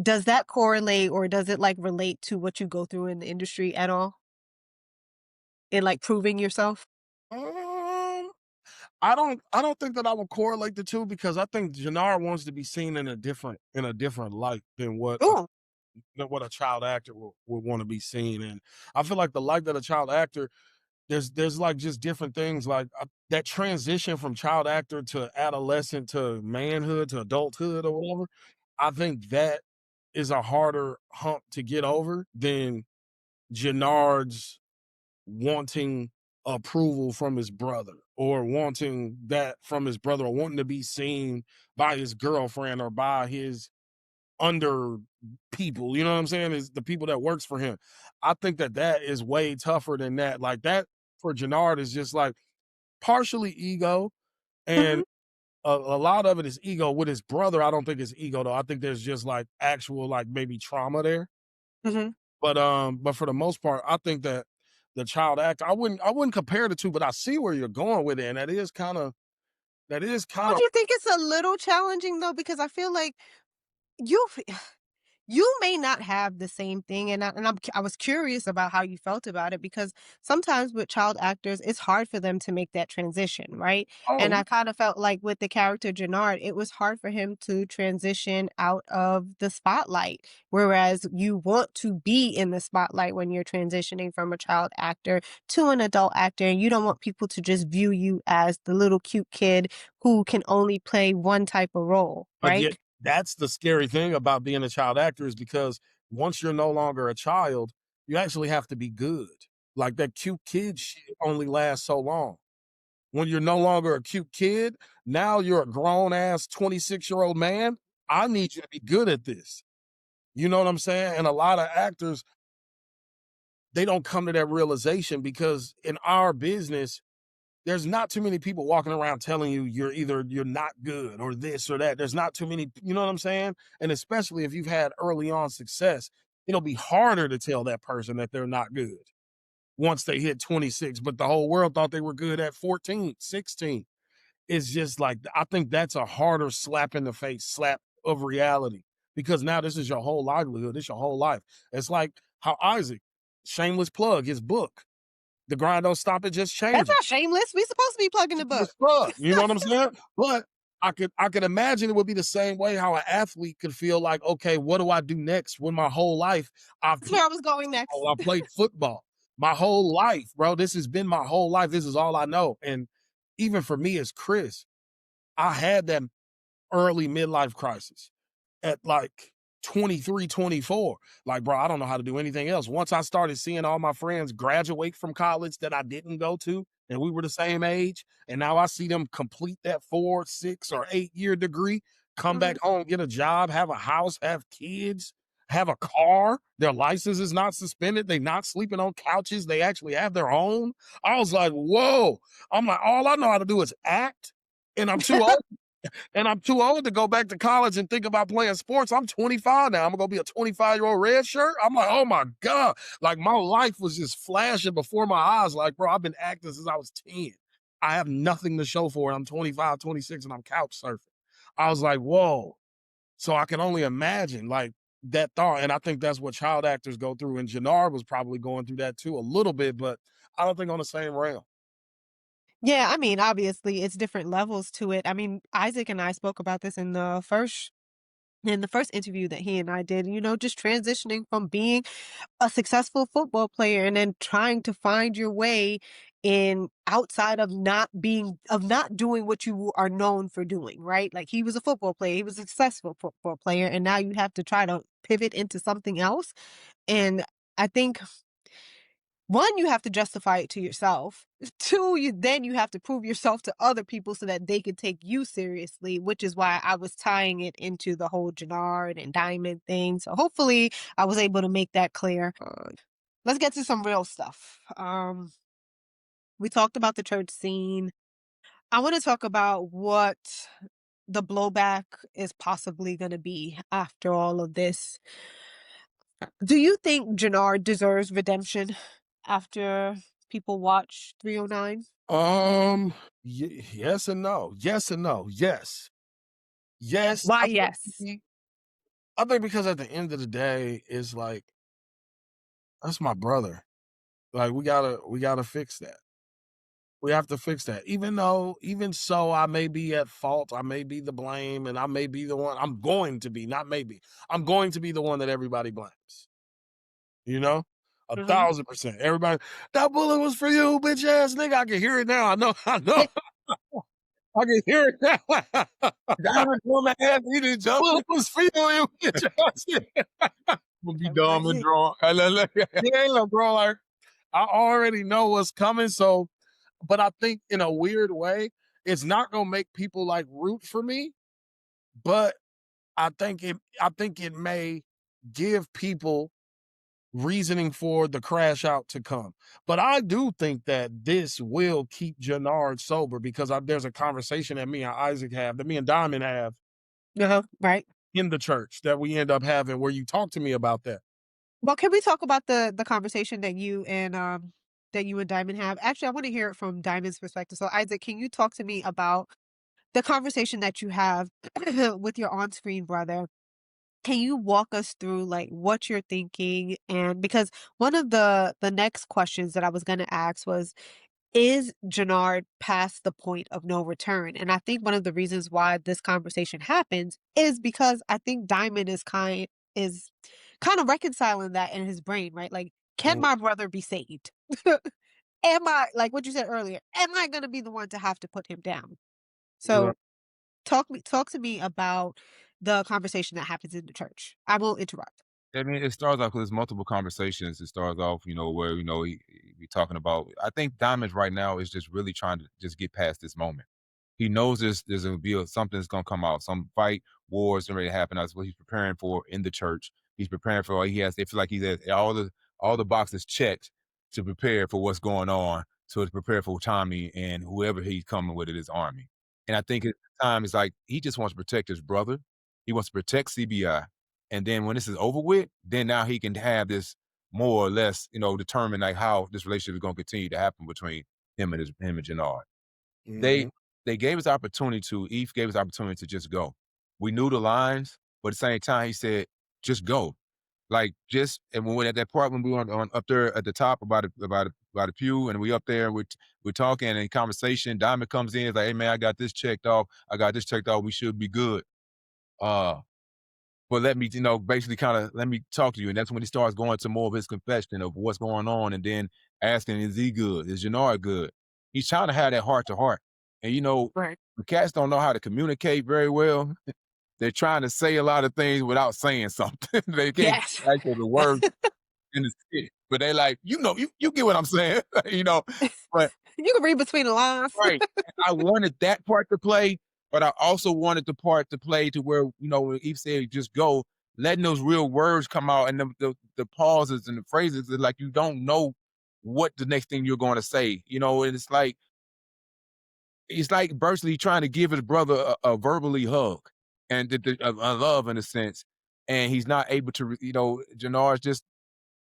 Speaker 1: does that correlate or does it like relate to what you go through in the industry at all? In like proving yourself?
Speaker 3: um, I don't think that I would correlate the two because I think Jannard wants to be seen in a different light
Speaker 1: Oh,
Speaker 3: than what a child actor would want to be seen. And I feel like the light that a child actor there's like just different things like that transition from child actor to adolescent to manhood to adulthood or whatever. I think that is a harder hump to get over than Jannard's wanting approval from his brother or wanting that from his brother or wanting to be seen by his girlfriend or by his under people, you know what I'm saying? Is the people that works for him. I think that is way tougher than that. Like that for Jannard is just like partially ego,
Speaker 1: hmm
Speaker 3: and a lot of it is ego. With his brother, I don't think it's ego though. I think there's just like actual like maybe trauma there.
Speaker 1: hmm
Speaker 3: But for the most part, I think that the child actor, I wouldn't compare the two, but I see where you're going with it, and that is kind
Speaker 1: Don't
Speaker 3: of
Speaker 1: you think it's a little challenging though? Because I feel like you you may not have the same thing, and I was curious about how you felt about it because sometimes with child actors, it's hard for them to make that transition, right? And
Speaker 3: oh
Speaker 1: I kind of felt like with the character Jannard, it was hard for him to transition out of the spotlight, whereas you want to be in the spotlight when you're transitioning from a child actor to an adult actor, and you don't want people to just view you as the little cute kid who can only play one type of role,
Speaker 3: But yet,
Speaker 1: right?
Speaker 3: that's the scary thing about being a child actor is because once you're no longer a child, you actually have to be good. Like that cute kid shit only lasts so long. When you're no longer a cute kid, now you're a grown ass 26-year-old man. I need you to be good at this. You know what I'm saying? And a lot of actors, they don't come to that realization because in our business, there's not too many people walking around telling you you're not good or this or that. There's not too many, you know what I'm saying? And especially if you've had early on success, it'll be harder to tell that person that they're not good once they hit 26, but the whole world thought they were good at 14, 16. It's just like I think that's a harder slap in the face, slap of reality. Because now this is your whole livelihood, this your whole life. It's like how Isaac, shameless plug, his book, The Grind Don't Stop, It Just
Speaker 1: That's
Speaker 3: Changes.
Speaker 1: not shameless. We supposed to be plugging the book.
Speaker 3: Shameless plug. You know what I'm saying? But I could imagine it would be the same way how an athlete could feel like, okay, what do I do next when my whole life I've
Speaker 1: That's
Speaker 3: played
Speaker 1: where I was going next.
Speaker 3: football, I played football. My whole life, bro. This has been my whole life. This is all I know. And even for me as Kris, I had that early midlife crisis at like 23, 24. Like, bro, I don't know how to do anything else. Once I started seeing all my friends graduate from college that I didn't go to, and we were the same age, and now I see them complete that 4, 6, or 8 year degree, come back
Speaker 1: Mhm.
Speaker 3: home, get a job, have a house, have kids, have a car. Their license is not suspended. They not sleeping on couches. They actually have their own. I was like, whoa. I'm like, all I know how to do is act, and I'm too old I'm too old to go back to college and think about playing sports. I'm 25 now. I'm gonna be a 25-year-old red shirt. I'm like, oh my God. Like my life was just flashing before my eyes. Like, bro, I've been acting since I was 10. I have nothing to show for it. I'm 25, 26, and I'm couch surfing. I was like, whoa. So I can only imagine like that thought. And I think that's what child actors go through. And Jannard was probably going through that too a little bit, but I don't think on the same rail.
Speaker 1: Yeah, I mean, obviously, it's different levels to it. I mean, Isaac and I spoke about this in the first in the first interview that he and I did, just transitioning from being a successful football player and then trying to find your way in outside of not doing what you are known for doing, right? Like he was a football player, he was a successful football player, and now you have to try to pivot into something else. And I think one, you have to justify it to yourself. Two, you have to prove yourself to other people so that they can take you seriously, which is why I was tying it into the whole Jannard and Diamond thing. So hopefully I was able to make that clear. Let's get to some real stuff. We talked about the church scene. I want to talk about what the blowback is possibly going to be after all of this. Do you think Jannard deserves redemption after people watch 309?
Speaker 3: Yes and no. Yes and no. Yes. Yes.
Speaker 1: Why yes?
Speaker 3: I think because at the end of the day, it's like, that's my brother. Like we gotta fix that. We have to fix that. Even so, I may be at fault. I may be the blame, and I may be the one. I'm going to be, not maybe. I'm going to be the one that everybody blames. You know, a
Speaker 1: Mhm.
Speaker 3: 1000%. Everybody, that bullet was for you, bitch ass nigga. I can hear it now. I know. I know. I can hear it now.
Speaker 2: Diamond pulled my ass, he didn't jump.
Speaker 3: Bullet was for you, bitch ass nigga. I'm gonna be dumb and drawn. Yeah, look, bro. Like I already know what's coming. So, but I think in a weird way, it's not gonna make people like root for me. But I think it may give people reasoning for the crash out to come. But I do think that this will keep Jannard sober because there's a conversation that me and Isaac have, that me and Diamond have
Speaker 1: Uh-huh, right.
Speaker 3: in the church that we end up having where you talk to me about that.
Speaker 1: Well, can we talk about the conversation that you and Diamond have? Actually, I want to hear it from Diamond's perspective. So, Isaac, can you talk to me about the conversation that you have with your on-screen brother? Can you walk us through like what you're thinking? And because one of the next questions that I was going to ask was, is Jannard past the point of no return? And I think one of the reasons why this conversation happens is because I think Diamond is kind of reconciling that in his brain, right? Like, can
Speaker 3: Mm,
Speaker 1: my brother be saved? Am I, like what you said earlier, am I gonna be the one to have to put him down?
Speaker 3: right.
Speaker 1: So talk to me about the conversation that happens in the church. I will interrupt.
Speaker 2: I mean, it starts off with multiple conversations. It starts off, where, he talking about, I think Diamond right now is just really trying to just get past this moment. He knows there's gonna be something's gonna come out, some fight, wars ready to happen. That's what he's preparing for in the church. He's preparing for he has. They feel like he has all the boxes checked to prepare for what's going on. So to prepare for Tommy and whoever he's coming with in his army. And I think at the time it's like he just wants to protect his brother. He wants to protect CBI. And then when this is over with, then now he can have this more or less, determine like how this relationship is going to continue to happen between him and Jannard. They
Speaker 3: Mhm.
Speaker 2: they gave us opportunity to Eve gave us opportunity to just go. We knew the lines, but at the same time, he said, "Just go." Like, just and when at that part when we were on up there at the top about a pew, and we up there, we're talking and in conversation, Diamond comes in, he's like, "Hey, man, I got this checked off. I got this checked off. We should be good." Uh, but let me, basically kinda let me talk to you, and that's when he starts going to more of his confession of what's going on, and then asking, "Is he good? Is Jannard good?" He's trying to have that heart to heart, and,
Speaker 1: Right.
Speaker 2: the cats don't know how to communicate very well. They're trying to say a lot of things without saying something. They can't
Speaker 1: Yes.
Speaker 2: actually the words in the skit, but they like, you get what I'm saying, you know? But
Speaker 1: You can read between the lines.
Speaker 2: right. And I wanted that part to play, but I also wanted the part to play to where, when Eve said just go, letting those real words come out and the pauses and the phrases that like you don't know what the next thing you're gonna say, and it's like virtually trying to give his brother a verbally hug and a love in a sense, and he's not able to, Jannard's just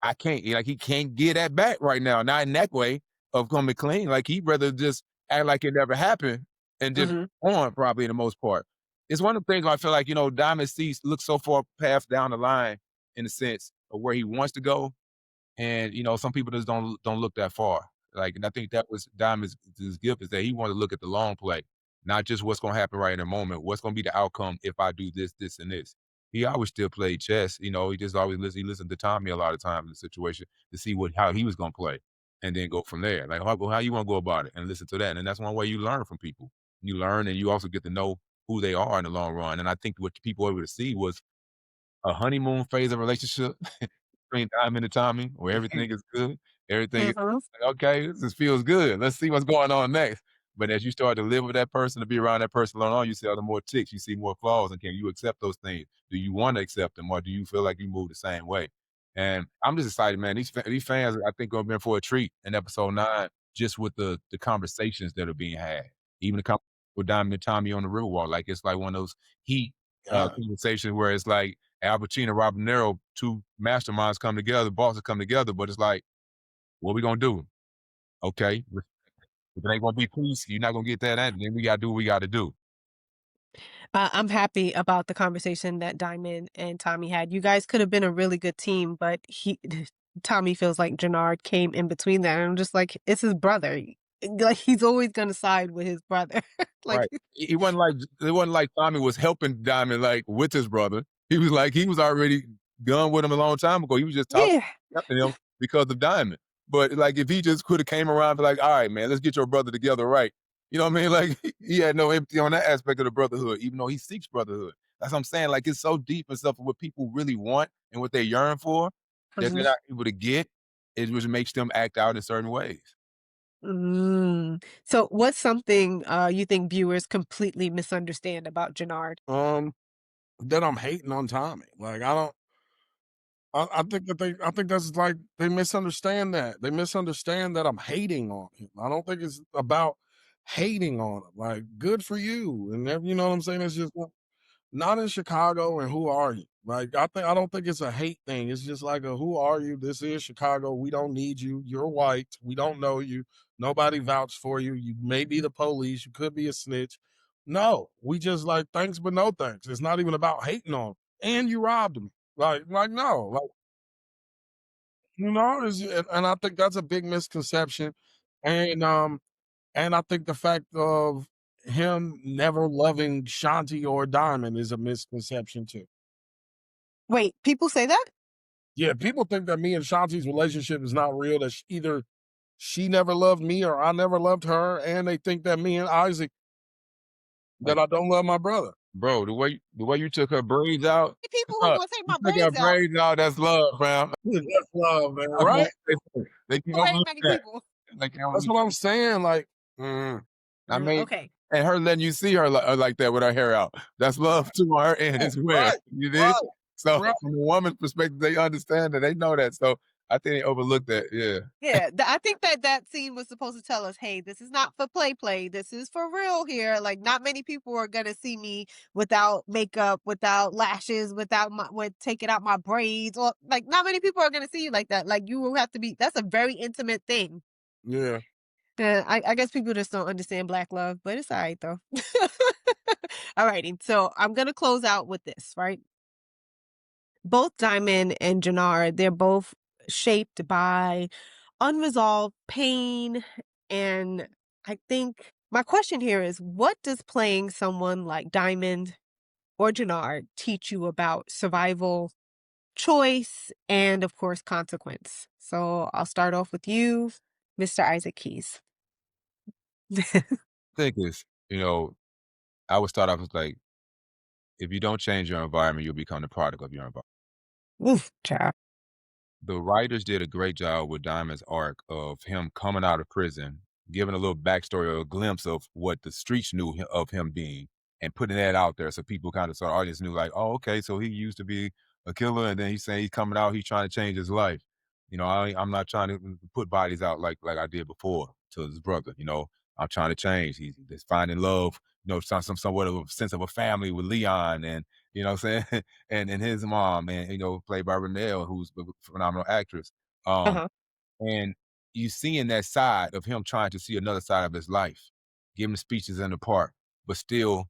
Speaker 2: I can't like he can't get that back right now. Not in that way of coming clean. Like he'd rather just act like it never happened and just
Speaker 1: Mhm.
Speaker 2: on probably in the most part. It's one of the things where I feel like, Diamond sees looks so far past down the line in the sense of where he wants to go. And some people just don't look that far. Like, and I think that was Diamond's his gift is that he wanted to look at the long play, not just what's gonna happen right in the moment. What's gonna be the outcome if I do this, this, and this. he always still played chess. He just always he listened to Tommy a lot of times in the situation to see how he was gonna play, and then go from there. Like how you want to go about it, and listen to that. And that's one way you learn from people. You learn, and you also get to know who they are in the long run. And I think what people were able to see was a honeymoon phase of relationship between Diamond and Tommy, where everything is good. Everything is
Speaker 1: Mhm.
Speaker 2: like, okay, this feels good. Let's see what's going on next. But as you start to live with that person, to be around that person long on, you see other more ticks, you see more flaws, and can you accept those things? Do you want to accept them, or do you feel like you move the same way? And I'm just excited, man. These fans, I think, are in for a treat in episode 9, just with the conversations that are being had. Even the conversation with Diamond and Tommy on the Riverwalk, like it's like one of those heat
Speaker 3: Yeah.
Speaker 2: conversations where it's like Al Pacino, Robert De Niro, 2 masterminds come together, bosses come together, but it's like, what we gonna do? Okay, if it ain't gonna be peace, you're not gonna get that answer, then we gotta do what we gotta do.
Speaker 1: I'm happy about the conversation that Diamond and Tommy had. You guys could have been a really good team, but Tommy feels like Jannard came in between that. And I'm just like, it's his brother. Like he's always gonna side with his brother. Like,
Speaker 2: Right. It wasn't like Tommy was helping Diamond, like, with his brother. He was already done with him a long time ago. He was just talking
Speaker 1: yeah.
Speaker 2: to him because of Diamond. But, like, if he just coulda came around and be like, "All right, man, let's get your brother together right." You know what I mean? Like, he had no empathy on that aspect of the brotherhood, even though he seeks brotherhood. That's what I'm saying, like, it's so deep and stuff of what people really want and what they yearn for that they're
Speaker 1: Mhm.
Speaker 2: not able to get. It just makes them act out in certain ways.
Speaker 1: So what's something you think viewers completely misunderstand about Jannard?
Speaker 3: Um, that I'm hating on Tommy. Like I don't. I think I think that's like they misunderstand that. They misunderstand that I'm hating on him. I don't think it's about hating on him. Like, good for you. And you know what I'm saying? It's just not in Chicago, and who are you? Like, I don't think it's a hate thing. It's just like a who are you? This is Chicago. We don't need you. You're white. We don't know you. Nobody vouched for you. You may be the police. You could be a snitch. No, we just like thanks, but no thanks. It's not even about hating on him. And you robbed him. Like no, like and I think that's a big misconception. And and I think the fact of him never loving Shanti or Diamond is a misconception too.
Speaker 1: Wait, people say that?
Speaker 3: Yeah, people think that me and Shanti's relationship is not real, that either she never loved me or I never loved her, and they think that me and Isaac that
Speaker 2: Like,
Speaker 3: I don't love my brother.
Speaker 2: bro, the way you took her braids out,
Speaker 1: People who
Speaker 2: uh,
Speaker 1: gonna take
Speaker 2: you
Speaker 1: my
Speaker 2: took her
Speaker 1: braids out.
Speaker 2: braids out, that's love, fam.
Speaker 3: That's love, man,
Speaker 2: Love, man.
Speaker 3: right?
Speaker 2: They can't
Speaker 1: People hate
Speaker 2: overlook
Speaker 1: many
Speaker 2: that.
Speaker 1: people.
Speaker 2: They can't
Speaker 3: That's
Speaker 2: overlook
Speaker 3: what I'm saying. Like, mm,
Speaker 2: I mean,
Speaker 1: Okay.
Speaker 2: and her letting you see her like that with her hair out. That's love too on her end as well.
Speaker 3: right,
Speaker 2: You did?
Speaker 3: right,
Speaker 2: So
Speaker 3: right.
Speaker 2: from a woman's perspective, they understand that. They know that. So I think they overlook that. Yeah.
Speaker 1: Yeah, I think that scene was supposed to tell us, "Hey, this is not for play. This is for real here. Like, not many people are gonna see me without makeup, without lashes, with taking out my braids, or like, not many people are gonna see you like that. Like, you will have to be. That's a very intimate thing.
Speaker 3: Yeah.
Speaker 1: I guess people just don't understand black love, but it's all right though. Alrighty, so I'm gonna close out with this, right? Both Diamond and Jannard, they're both shaped by unresolved pain. And I think my question here is, what does playing someone like Diamond or Jannard teach you about survival, choice, and of course, consequence? So I'll start off with you, Mr. Isaac Keys.
Speaker 2: I think I would start off with like, if you don't change your environment, you'll become the product of your environment.
Speaker 1: Oof, child.
Speaker 2: The writers did a great job with Diamond's arc of him coming out of prison, giving a little backstory or a glimpse of what the streets knew of him being, and putting that out there so people kind of saw audience knew like, oh, okay, so he used to be a killer, and then he's saying he's coming out, he's trying to change his life. I'm not trying to put bodies out like I did before to his brother. I'm trying to change. He's finding love. Somewhat of a sense of a family with Leon, and what I'm saying, and his mom, and played by Renelle, who's a phenomenal actress. Um,
Speaker 1: Uh-huh.
Speaker 2: and you seeing that side of him trying to see another side of his life, giving speeches in the park, but still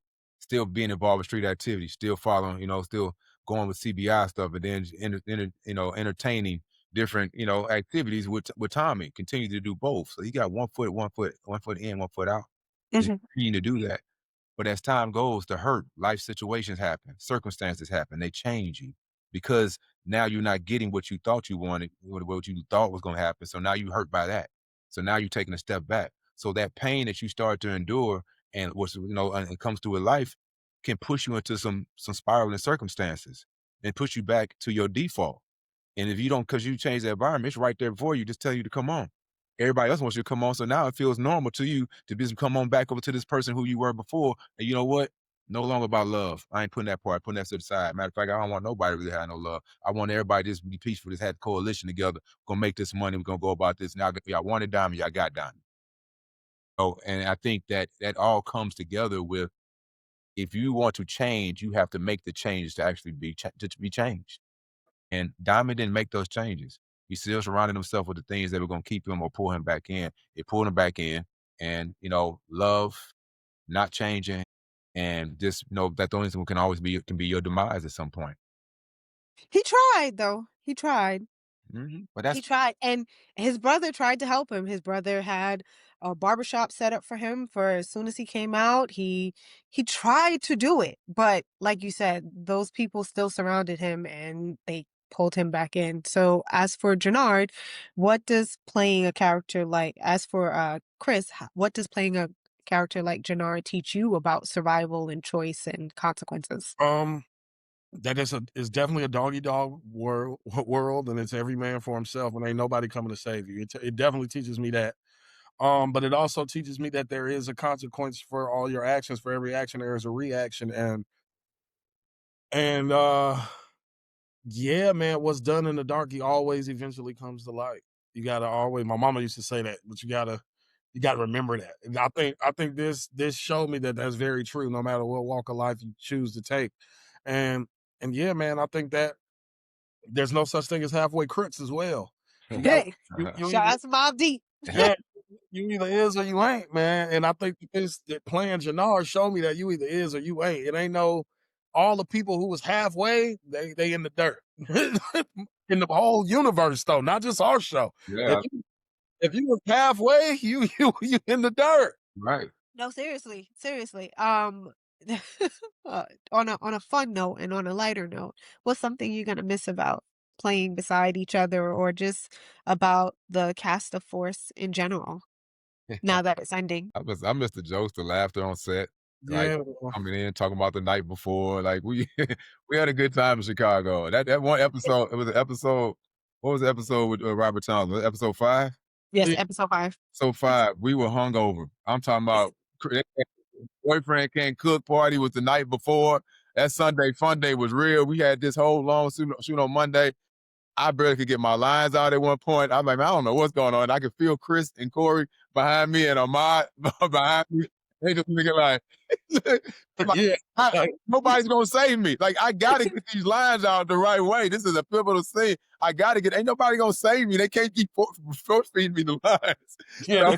Speaker 2: being involved with street activities, still following, still going with CBI stuff, and then entertaining different, activities with Tommy. Continue to do both. So he got one foot in, one foot out. Just
Speaker 1: Mhm.
Speaker 2: continue to do that. But as time goes, the hurt, life situations happen, circumstances happen, they change you because now you're not getting what you thought you wanted, what you thought was going to happen. So now you hurt by that. So now you're taking a step back. So that pain that you start to endure and what's, and it comes through in life can push you into some spiraling circumstances and push you back to your default. And if you don't, because you change the environment, it's right there for you, just tell you to come on. Everybody else wants you to come on. So now it feels normal to you to just come on back over to this person who you were before. And you know what? No longer about love. I ain't putting that part, putting that to the side. Matter of fact, I don't want nobody to really have no love. I want everybody to just be peaceful, just have coalition together. We're gonna make this money. We're gonna go about this. Now y'all wanted Diamond, y'all got Diamond. Oh, and I think that all comes together with if you want to change, you have to make the change to actually to be changed. And Diamond didn't make those changes. He still surrounded himself with the things that were going to keep him or pull him back in. It pulled him back in. And, love, not changing, and just know that the only thing can be your demise at some point.
Speaker 1: He tried, though. He tried.
Speaker 2: But that's
Speaker 1: He tried, and his brother tried to help him. His brother had a barbershop set up for him for as soon as he came out. He tried to do it, but like you said, those people still surrounded him and they pulled him back in. So as for Jannard, what does playing a character like as for Kris, what does playing a character like Jannard teach you about survival and choice and consequences?
Speaker 3: That is definitely a doggy dog world, and it's every man for himself, and ain't nobody coming to save you. It definitely teaches me that. But it also teaches me that there is a consequence for all your actions. For every action, there is a reaction, and yeah, man, what's done in the dark, he always eventually comes to light. You gotta always. My mama used to say that, but you gotta remember that. And I think this showed me that that's very true. No matter what walk of life you choose to take, and and yeah, man, I think that there's no such thing as halfway crooks as well. You got
Speaker 1: Hey,
Speaker 3: you
Speaker 1: shout
Speaker 3: either
Speaker 1: out to Mob Deep.
Speaker 3: yeah, you either is or you ain't, man. And I think that playing Jannard showed me that you either is or you ain't. It ain't no all the people who was halfway, they in the dirt. In the whole universe though, not just our show.
Speaker 2: yeah,
Speaker 3: If you was halfway, you in the dirt.
Speaker 2: right.
Speaker 1: No, seriously, seriously. On a fun note and on a lighter note, what's something you're gonna miss about playing beside each other, or just about the cast of Force in general? Now that it's ending.
Speaker 2: I miss the jokes, the laughter on set, like
Speaker 3: Yeah.
Speaker 2: coming in, talking about the night before. Like we we had a good time in Chicago. That one episode, it was an episode. What was the episode with Robert Townsend? Episode 5?
Speaker 1: Yes,
Speaker 3: Yeah.
Speaker 1: episode 5.
Speaker 2: So 5, we were hungover. I'm talking about boyfriend can't cook party was the night before. That Sunday fun day was real. We had this whole long shoot on Monday. I barely could get my lines out at one point. I'm like, man, I don't know what's going on. I could feel Kris and Corey behind me and Ahmad behind me. They just looking like, like,
Speaker 3: Yeah.
Speaker 2: nobody's gonna save me. Like, I gotta get these lines out the right way. This is a pivotal scene. I gotta ain't nobody gonna save me. They can't keep force feeding me the lines.
Speaker 3: Yeah.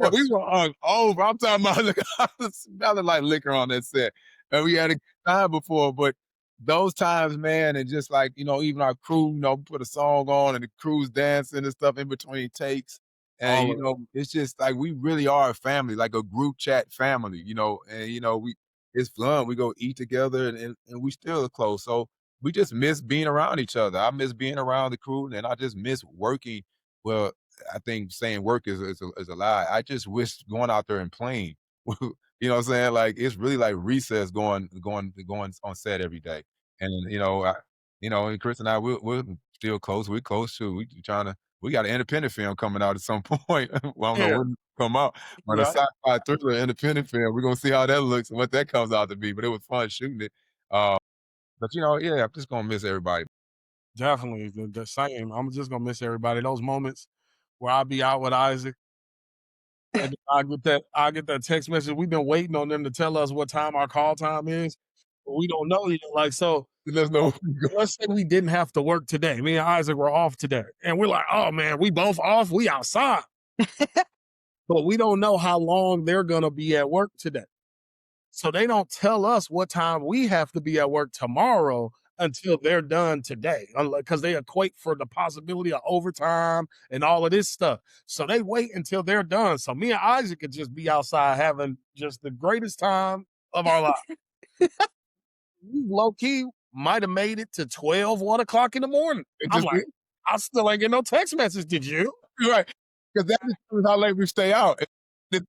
Speaker 2: So, we were over. I'm talking about I was smelling like liquor on that set. And we had a good time before, but those times, man, and just like, even our crew, put a song on and the crew's dancing and stuff in between takes. And,
Speaker 3: All of it.
Speaker 2: it's just like we really are a family, like a group chat family, and, it's fun. We go eat together and we still are close. So we just miss being around each other. I miss being around the crew and I just miss working. Well, I think saying work is a lie. I just wish going out there and playing. You know what I'm saying? Like it's really like recess going on set every day. And and Kris and I we're still close. We're close too. We got an independent film coming out at some point. Well, I don't know
Speaker 3: Yeah.
Speaker 2: when it come out, but a
Speaker 3: Right.
Speaker 2: sci-fi thriller independent film. We're gonna see how that looks and what that comes out to be. But it was fun shooting it. But yeah, I'm just gonna miss everybody.
Speaker 3: Definitely the same. I'm just gonna miss everybody. Those moments where I'll be out with Isaac and I get that text message. We've been waiting on them to tell us what time our call time is, but we don't know yet. Like so,
Speaker 2: There's no
Speaker 3: let's say we didn't have to work today. Me and Isaac were off today, and we're like, "Oh man, we both off. We outside," but we don't know how long they're gonna be at work today. So they don't tell us what time we have to be at work tomorrow until they're done today, because they equate for the possibility of overtime and all of this stuff. So they wait until they're done. So me and Isaac could just be outside having just the greatest time of our lives. We low-key might have made it to 12, 1 o'clock in the morning.
Speaker 2: It
Speaker 3: I'm
Speaker 2: just
Speaker 3: like, I still ain't get no text message. Did you?
Speaker 2: right. Because that is how late we stay out.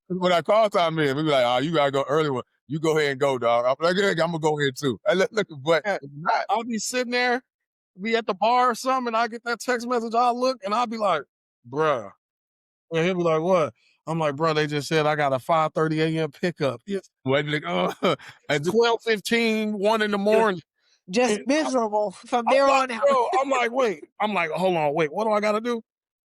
Speaker 2: When I call time in, we be like, "Oh, you gotta go early one. You go ahead and go, dog." I'm like, "Yeah, I'm gonna go ahead too." And look, but
Speaker 3: Yeah,
Speaker 2: not.
Speaker 3: I'll be sitting there, be at the bar or something, and I get that text message. I'll look and I'll be like, bruh. And he'll be like, what? I'm like, bro, they just said I got a 5:30 a.m. pickup. It's
Speaker 2: Wasn't it? And
Speaker 3: 12:15, 1 in the morning.
Speaker 1: Just
Speaker 3: And
Speaker 1: miserable from
Speaker 3: I'm
Speaker 1: there
Speaker 3: like,
Speaker 1: on out.
Speaker 3: bro, I'm like, wait. I'm like, hold on, wait, what do I gotta do?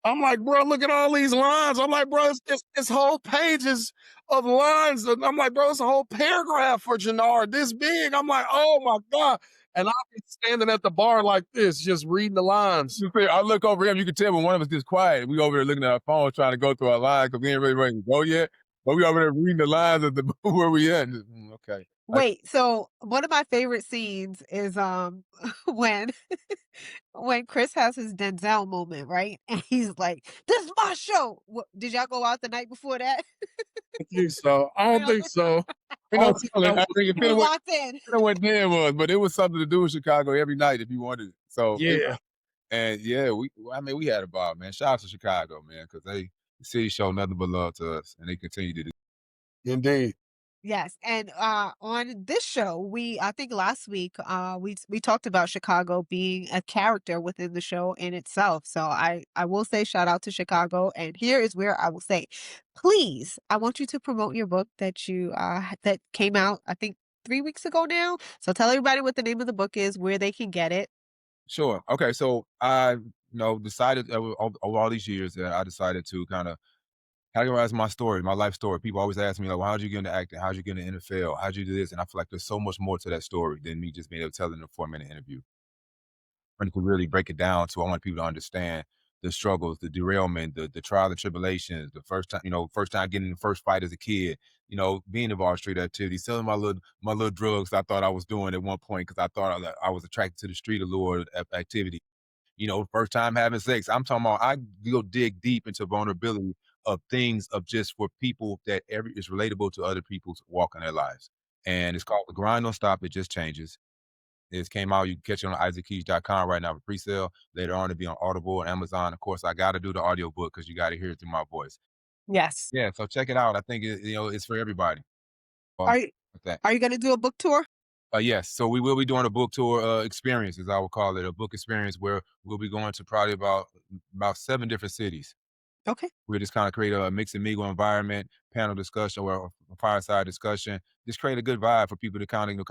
Speaker 3: I'm like, bro, look at all these lines. I'm like, bro, it's whole pages of lines. And I'm like, bro, it's a whole paragraph for Jannard this big. I'm like, oh my God. And I'll be standing at the bar like this, just reading the lines.
Speaker 2: I look over him. You can tell when one of us gets quiet. We over there looking at our phones, trying to go through our lines because we ain't really ready to go yet. But we over there reading the lines of the where we at. Okay.
Speaker 1: Wait, so one of my favorite scenes is when when Kris has his Denzel moment, right? And he's like, "This is my show." Did y'all go out the night before that?
Speaker 3: I don't think so. I
Speaker 1: Or
Speaker 3: don't
Speaker 1: y'all
Speaker 3: think
Speaker 1: just
Speaker 3: so.
Speaker 2: You
Speaker 3: I
Speaker 2: know,
Speaker 3: don't think that
Speaker 2: I
Speaker 3: was
Speaker 2: think it
Speaker 1: you were
Speaker 2: depended
Speaker 1: locked in?
Speaker 2: what Dan was, but it was something to do in Chicago every night if you wanted it. So
Speaker 3: yeah,
Speaker 2: and yeah, we had a ball, man. Shout out to Chicago, man, because the city showed nothing but love to us, and they continue to do.
Speaker 3: indeed.
Speaker 1: Yes, and on this show, I think last week we talked about Chicago being a character within the show in itself. So I will say shout out to Chicago, and here is where I will say, please, I want you to promote your book that you that came out I think 3 weeks ago now. So tell everybody what the name of the book is, where they can get it.
Speaker 2: Sure. Okay. So I, decided over all these years that I decided to kind of categorize my story, my life story. People always ask me like, "Well, how'd you get into acting? How'd you get into NFL? How'd you do this?" And I feel like there's so much more to that story than me just being able to tell it in a 4-minute interview. And to really break it down, so I want people to understand the struggles, the derailment, the trial and tribulations, the first time getting in the first fight as a kid, being involved in street activity, selling my little drugs I thought I was doing at one point because I thought I was attracted to the street allure activity. First time having sex. I'm talking about I go dig deep into vulnerability of things of just for people that is relatable to other people's walk in their lives. And it's called The Grind Don't Stop, It Just Changes. It came out. You can catch it on isaackeys.com right now for pre-sale. Later on, it'll be on Audible and Amazon. Of course, I got to do the audiobook because you got to hear it through my voice.
Speaker 1: Yes.
Speaker 2: Yeah, so check it out. I think it's for everybody.
Speaker 1: Are you
Speaker 2: Like that.
Speaker 1: are you going to do a book tour?
Speaker 2: Yes, so we will be doing a book tour experience, as I would call it, a book experience where we'll be going to probably about 7 different cities.
Speaker 1: Okay.
Speaker 2: We'll just kind of create a mix and mingle environment, panel discussion or a fireside discussion. Just create a good vibe for people to kind of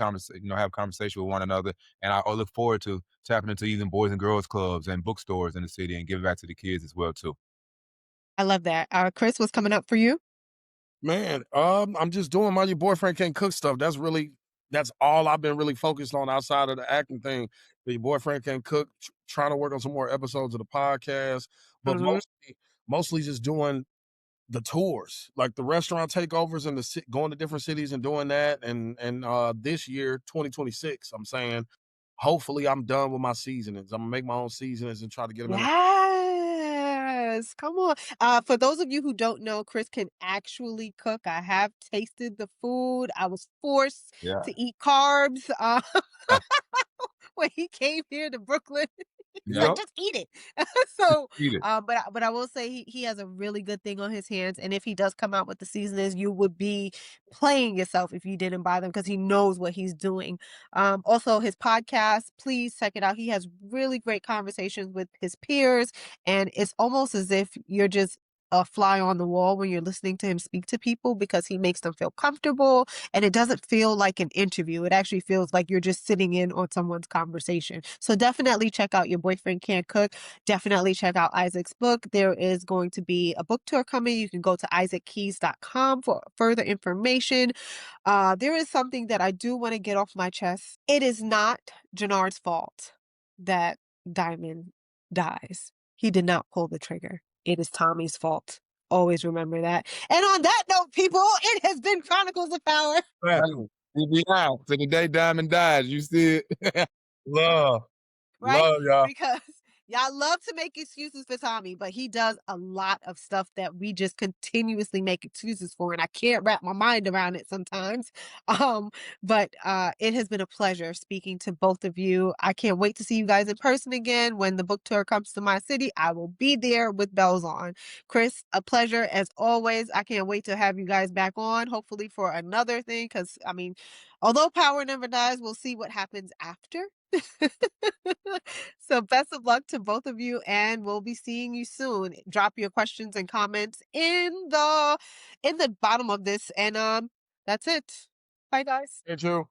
Speaker 2: have conversation with one another. And I look forward to tapping into even boys and girls clubs and bookstores in the city and giving back to the kids as well too.
Speaker 1: I love that. Kris, what's coming up for you?
Speaker 3: Man, I'm just doing my your boyfriend can't cook stuff. That's all I've been really focused on outside of the acting thing. The your boyfriend can't cook, trying to work on some more episodes of the podcast, but
Speaker 1: Mhm.
Speaker 3: mostly just doing the tours, like the restaurant takeovers and going to different cities and doing that. And this year, 2026, I'm saying, hopefully I'm done with my seasonings. I'm gonna make my own seasonings and try to get them in.
Speaker 1: Yes, come on. For those of you who don't know, Kris can actually cook. I have tasted the food. I was forced
Speaker 2: Yeah.
Speaker 1: to eat carbs when he came here to Brooklyn. He's
Speaker 2: Yeah.
Speaker 1: like,
Speaker 3: Yep.
Speaker 1: just eat it. So,
Speaker 2: Eat it.
Speaker 1: but I will say he has a really good thing on his hands, and if he does come out with the seasonings, you would be playing yourself if you didn't buy them because he knows what he's doing. Also his podcast, please check it out. He has really great conversations with his peers, and it's almost as if you're just a fly on the wall when you're listening to him speak to people because he makes them feel comfortable and it doesn't feel like an interview. It actually feels like you're just sitting in on someone's conversation. So definitely check out Your Boyfriend Can't Cook. Definitely check out Isaac's book. There is going to be a book tour coming. You can go to isaackeys.com for further information. There is something that I do want to get off my chest. It is not Jannard's fault that Diamond dies. He did not pull the trigger. It is Tommy's fault. Always remember that. And on that note, people, it has been Chronicles of Power.
Speaker 2: We be out to the day Diamond dies. You see it?
Speaker 3: Love,
Speaker 1: Right?
Speaker 3: love y'all.
Speaker 1: Because Y'all love to make excuses for Tommy, but he does a lot of stuff that we just continuously make excuses for, and I can't wrap my mind around it sometimes. But it has been a pleasure speaking to both of you. I can't wait to see you guys in person again. When the book tour comes to my city, I will be there with bells on. Kris, a pleasure as always. I can't wait to have you guys back on, hopefully for another thing, because I mean, although power never dies, we'll see what happens after. So best of luck to both of you, and we'll be seeing you soon. Drop your questions and comments in the bottom of this, and that's it. Bye, guys.
Speaker 3: Hey, Drew.